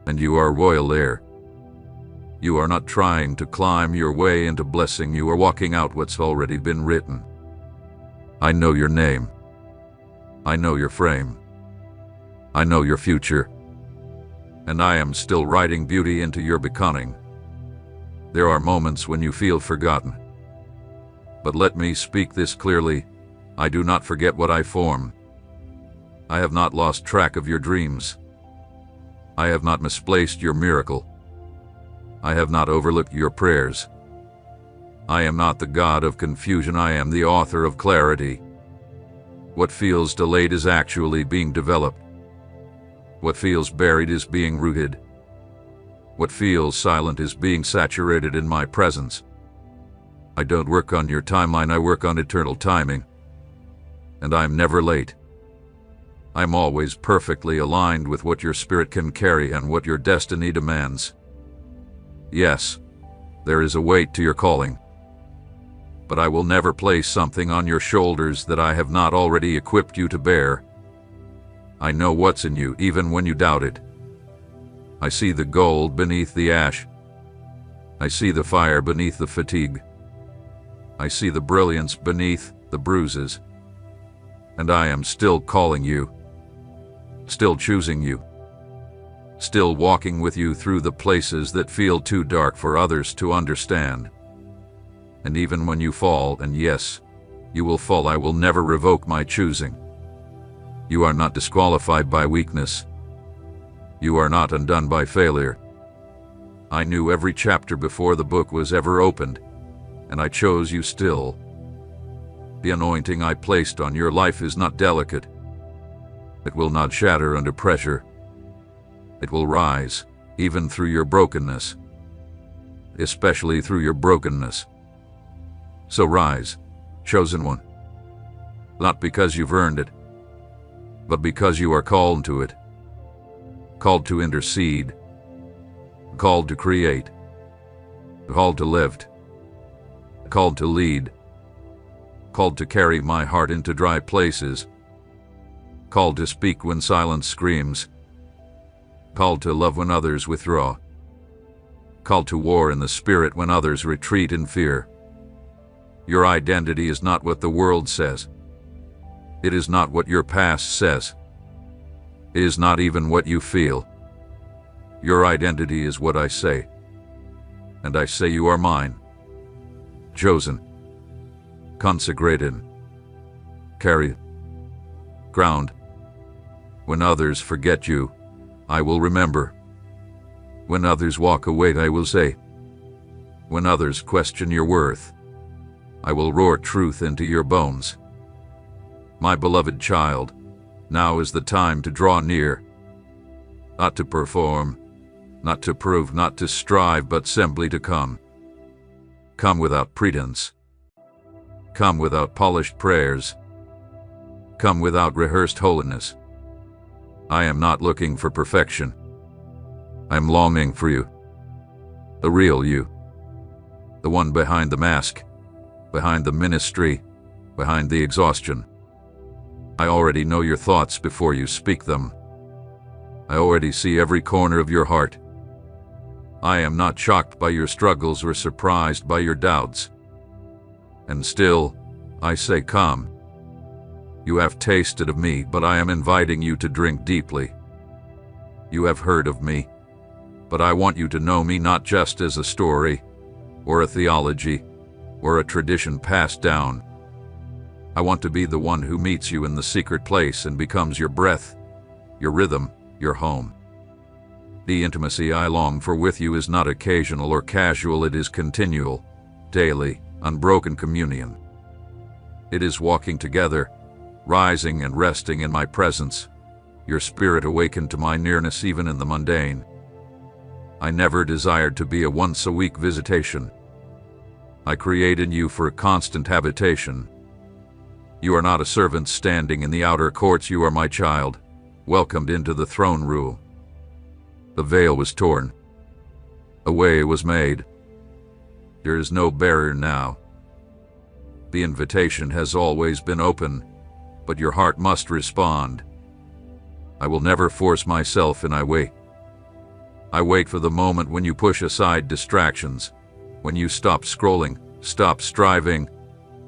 And you are royal heir. You are not trying to climb your way into blessing, you are walking out what's already been written. I know your name. I know your frame. I know your future. And I am still writing beauty into your becoming. There are moments when you feel forgotten. But let me speak this clearly, I do not forget what I form. I have not lost track of your dreams. I have not misplaced your miracle. I have not overlooked your prayers. I am not the God of confusion, I am the author of clarity. What feels delayed is actually being developed. What feels buried is being rooted. What feels silent is being saturated in my presence. I don't work on your timeline, I work on eternal timing. And I'm never late. I'm always perfectly aligned with what your spirit can carry and what your destiny demands. Yes, there is a weight to your calling. But I will never place something on your shoulders that I have not already equipped you to bear. I know what's in you, even when you doubt it. I see the gold beneath the ash. I see the fire beneath the fatigue. I see the brilliance beneath the bruises. And I am still calling you, still choosing you, still walking with you through the places that feel too dark for others to understand. And even when you fall, and yes, you will fall, I will never revoke my choosing. You are not disqualified by weakness. You are not undone by failure. I knew every chapter before the book was ever opened, and I chose you still. The anointing I placed on your life is not delicate. It will not shatter under pressure. It will rise, even through your brokenness, especially through your brokenness. So rise, chosen one, not because you've earned it, but because you are called to it, called to intercede, called to create, called to lift, called to lead, called to carry my heart into dry places, called to speak when silence screams, called to love when others withdraw, called to war in the spirit when others retreat in fear. Your identity is not what the world says. It is not what your past says. It is not even what you feel. Your identity is what I say. And I say you are mine. Chosen. Consecrated. Carried. Ground. When others forget you, I will remember. When others walk away, I will say. When others question your worth, I will roar truth into your bones. My beloved child, now is the time to draw near. Not to perform, not to prove, not to strive, but simply to come. Come without pretense. Come without polished prayers. Come without rehearsed holiness. I am not looking for perfection. I am longing for you. The real you. The one behind the mask. Behind the ministry, behind the exhaustion. I already know your thoughts before you speak them. I already see every corner of your heart. I am not shocked by your struggles or surprised by your doubts. And still, I say come. You have tasted of me, but I am inviting you to drink deeply. You have heard of me, but I want you to know me not just as a story, or a theology, or a tradition passed down. I want to be the one who meets you in the secret place and becomes your breath, your rhythm, your home. The intimacy I long for with you is not occasional or casual, it is continual, daily, unbroken communion. It is walking together, rising and resting in my presence, your spirit awakened to my nearness even in the mundane. I never desired to be a once-a-week visitation. I created you for a constant habitation. You are not a servant standing in the outer courts, you are my child, welcomed into the throne room. The veil was torn. A way was made. There is no barrier now. The invitation has always been open, but your heart must respond. I will never force myself, and I wait. I wait for the moment when you push aside distractions, when you stop scrolling, stop striving,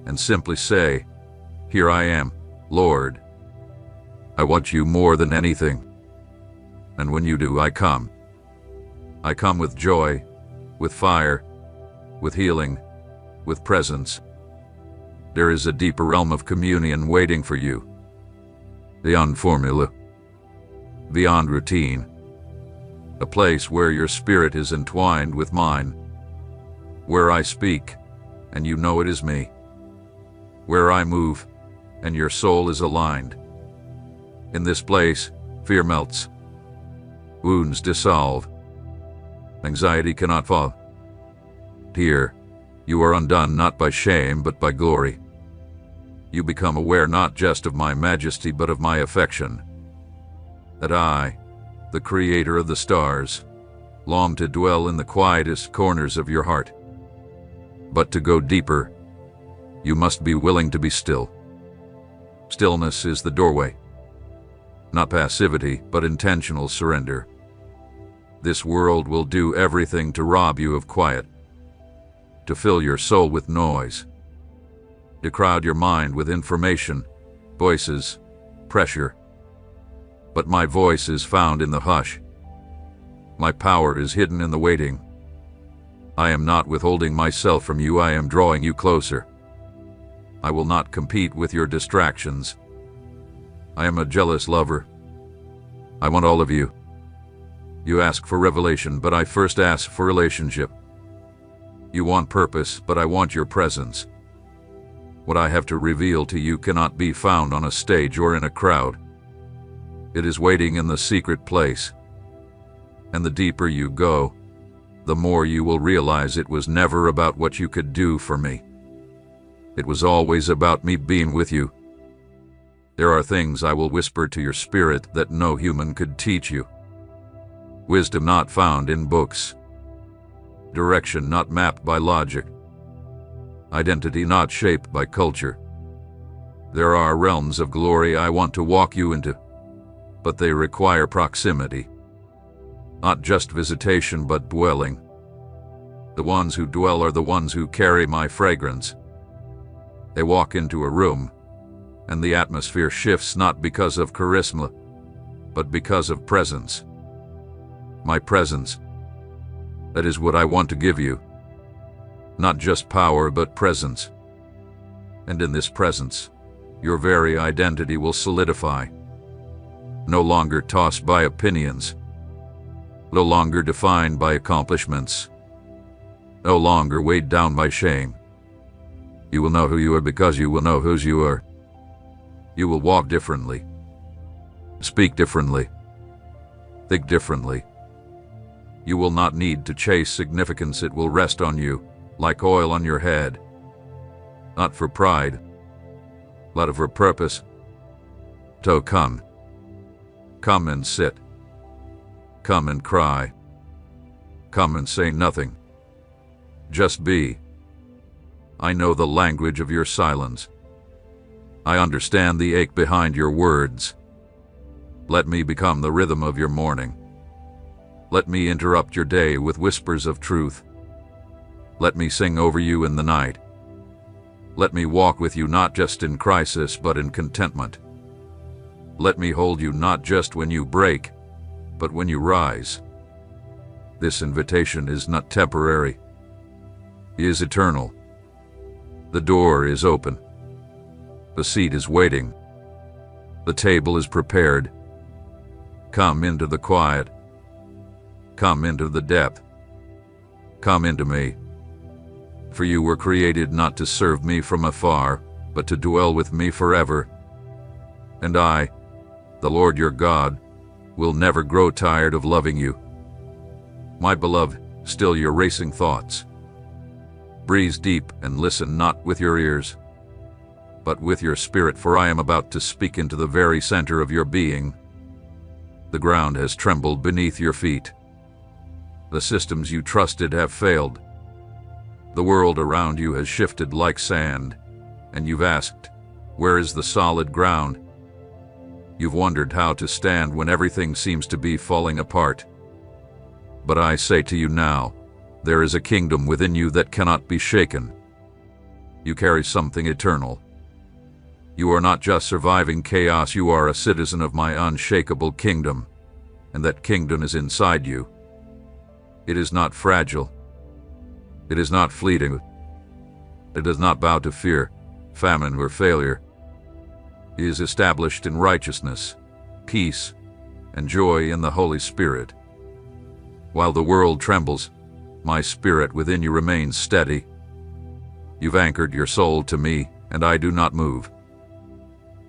and simply say, "Here I am, Lord. I want you more than anything." And when you do, I come. I come with joy, with fire, with healing, with presence. There is a deeper realm of communion waiting for you. beyond formula, beyond routine, a place where your spirit is entwined with mine, where I speak, and you know it is me, where I move, and your soul is aligned. In this place, fear melts, wounds dissolve, anxiety cannot fall. Here, you are undone not by shame but by glory. You become aware not just of my majesty but of my affection, that I, the creator of the stars, long to dwell in the quietest corners of your heart. But to go deeper, you must be willing to be still. Stillness is the doorway. Not passivity, but intentional surrender. This world will do everything to rob you of quiet, to fill your soul with noise, to crowd your mind with information, voices, pressure. But my voice is found in the hush. My power is hidden in the waiting. I am not withholding myself from you, I am drawing you closer. I will not compete with your distractions. I am a jealous lover. I want all of you. You ask for revelation, but I first ask for relationship. You want purpose, but I want your presence. What I have to reveal to you cannot be found on a stage or in a crowd. It is waiting in the secret place. And the deeper you go, the more you will realize it was never about what you could do for me. It was always about me being with you. There are things I will whisper to your spirit that no human could teach you. Wisdom not found in books. Direction not mapped by logic. Identity not shaped by culture. There are realms of glory I want to walk you into, but they require proximity. Not just visitation, but dwelling. The ones who dwell are the ones who carry my fragrance. They walk into a room, and the atmosphere shifts not because of charisma, but because of presence. My presence. That is what I want to give you. Not just power, but presence. And in this presence, your very identity will solidify. No longer tossed by opinions. No longer defined by accomplishments. No longer weighed down by shame. You will know who you are because you will know whose you are. You will walk differently. Speak differently. Think differently. You will not need to chase significance, it will rest on you, like oil on your head. Not for pride, but for purpose. So come. Come and sit. Come and cry. Come and say nothing. Just be. I know the language of your silence. I understand the ache behind your words. Let me become the rhythm of your morning. Let me interrupt your day with whispers of truth. Let me sing over you in the night. Let me walk with you not just in crisis but in contentment. Let me hold you not just when you break, but when you rise. This invitation is not temporary. It is eternal. The door is open. The seat is waiting. The table is prepared. Come into the quiet. Come into the depth. Come into me. For you were created not to serve me from afar, but to dwell with me forever. And I, the Lord your God, will never grow tired of loving you. My beloved, still your racing thoughts. Breathe deep and listen not with your ears, but with your spirit, for I am about to speak into the very center of your being. The ground has trembled beneath your feet. The systems you trusted have failed. The world around you has shifted like sand, and you've asked, where is the solid ground? You've wondered how to stand when everything seems to be falling apart. But I say to you now, there is a kingdom within you that cannot be shaken. You carry something eternal. You are not just surviving chaos, you are a citizen of my unshakable kingdom, and that kingdom is inside you. It is not fragile. It is not fleeting. It does not bow to fear, famine, or failure. is established in righteousness, peace, and joy in the Holy Spirit. While the world trembles, my spirit within you remains steady. You've anchored your soul to me, and I do not move.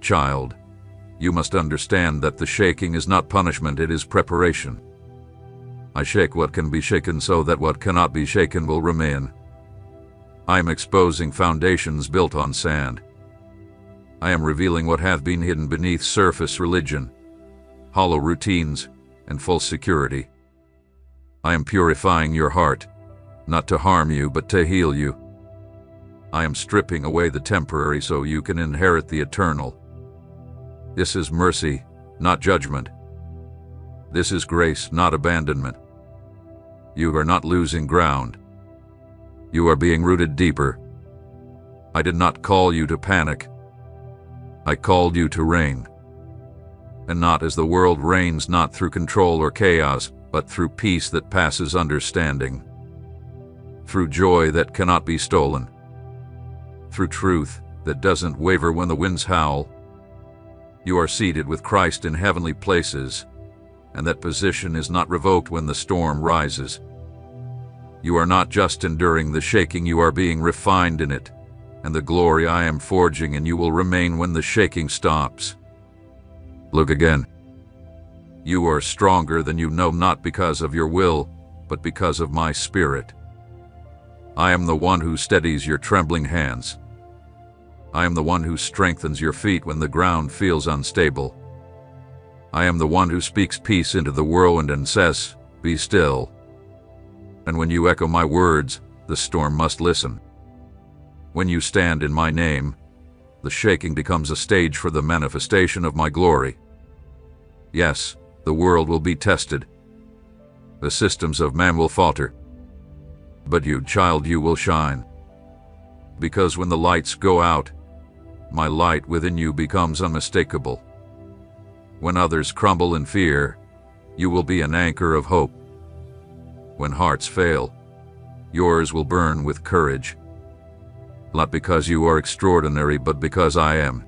Child, you must understand that the shaking is not punishment, it is preparation. I shake what can be shaken so that what cannot be shaken will remain. I am exposing foundations built on sand. I am revealing what hath been hidden beneath surface religion, hollow routines, and false security. I am purifying your heart, not to harm you, but to heal you. I am stripping away the temporary so you can inherit the eternal. This is mercy, not judgment. This is grace, not abandonment. You are not losing ground. You are being rooted deeper. I did not call you to panic. I called you to reign. And not as the world reigns, not through control or chaos, but through peace that passes understanding. Through joy that cannot be stolen. Through truth that doesn't waver when the winds howl. You are seated with Christ in heavenly places, and that position is not revoked when the storm rises. You are not just enduring the shaking, you are being refined in it, and the glory I am forging in you will remain when the shaking stops. Look again. You are stronger than you know, not because of your will, but because of my Spirit. I am the one who steadies your trembling hands. I am the one who strengthens your feet when the ground feels unstable. I am the one who speaks peace into the whirlwind and says, "Be still." And when you echo my words, the storm must listen. When you stand in my name, the shaking becomes a stage for the manifestation of my glory. Yes, the world will be tested. The systems of man will falter. But you, child, you will shine. Because when the lights go out, my light within you becomes unmistakable. When others crumble in fear, you will be an anchor of hope. When hearts fail, yours will burn with courage. Not because you are extraordinary, but because I am.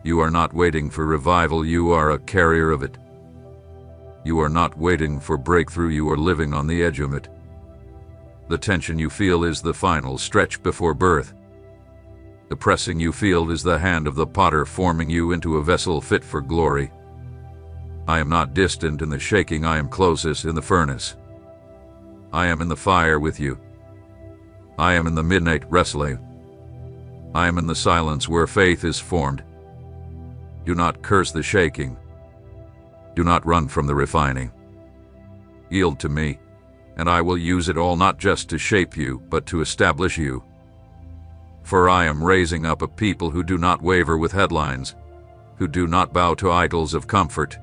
You are not waiting for revival, you are a carrier of it. You are not waiting for breakthrough, you are living on the edge of it. The tension you feel is the final stretch before birth. The pressing you feel is the hand of the potter forming you into a vessel fit for glory. I am not distant in the shaking, I am closest in the furnace. I am in the fire with you. I am in the midnight wrestling. I am in the silence where faith is formed. Do not curse the shaking. Do not run from the refining. Yield to me, and I will use it all not just to shape you, but to establish you. For I am raising up a people who do not waver with headlines, who do not bow to idols of comfort,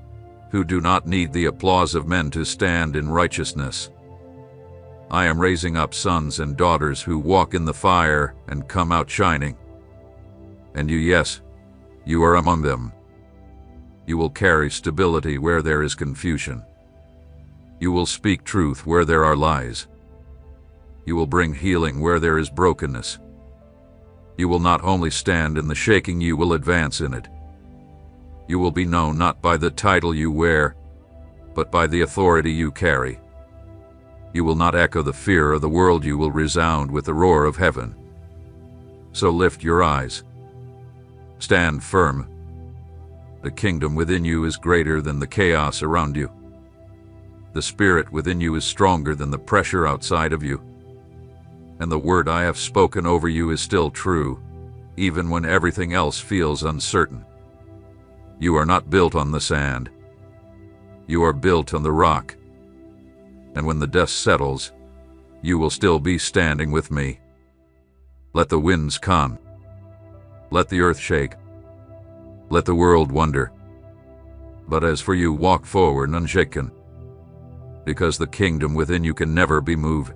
who do not need the applause of men to stand in righteousness. I am raising up sons and daughters who walk in the fire and come out shining. And you, yes, you are among them. You will carry stability where there is confusion. You will speak truth where there are lies. You will bring healing where there is brokenness. You will not only stand in the shaking, you will advance in it. You will be known not by the title you wear, but by the authority you carry. You will not echo the fear of the world, you will resound with the roar of heaven. So lift your eyes. Stand firm. The kingdom within you is greater than the chaos around you. The spirit within you is stronger than the pressure outside of you. And the word I have spoken over you is still true, even when everything else feels uncertain. You are not built on the sand. You are built on the rock. And when the dust settles, you will still be standing with me. Let the winds come. Let the earth shake. Let the world wonder. But as for you, walk forward unshaken, because the kingdom within you can never be moved.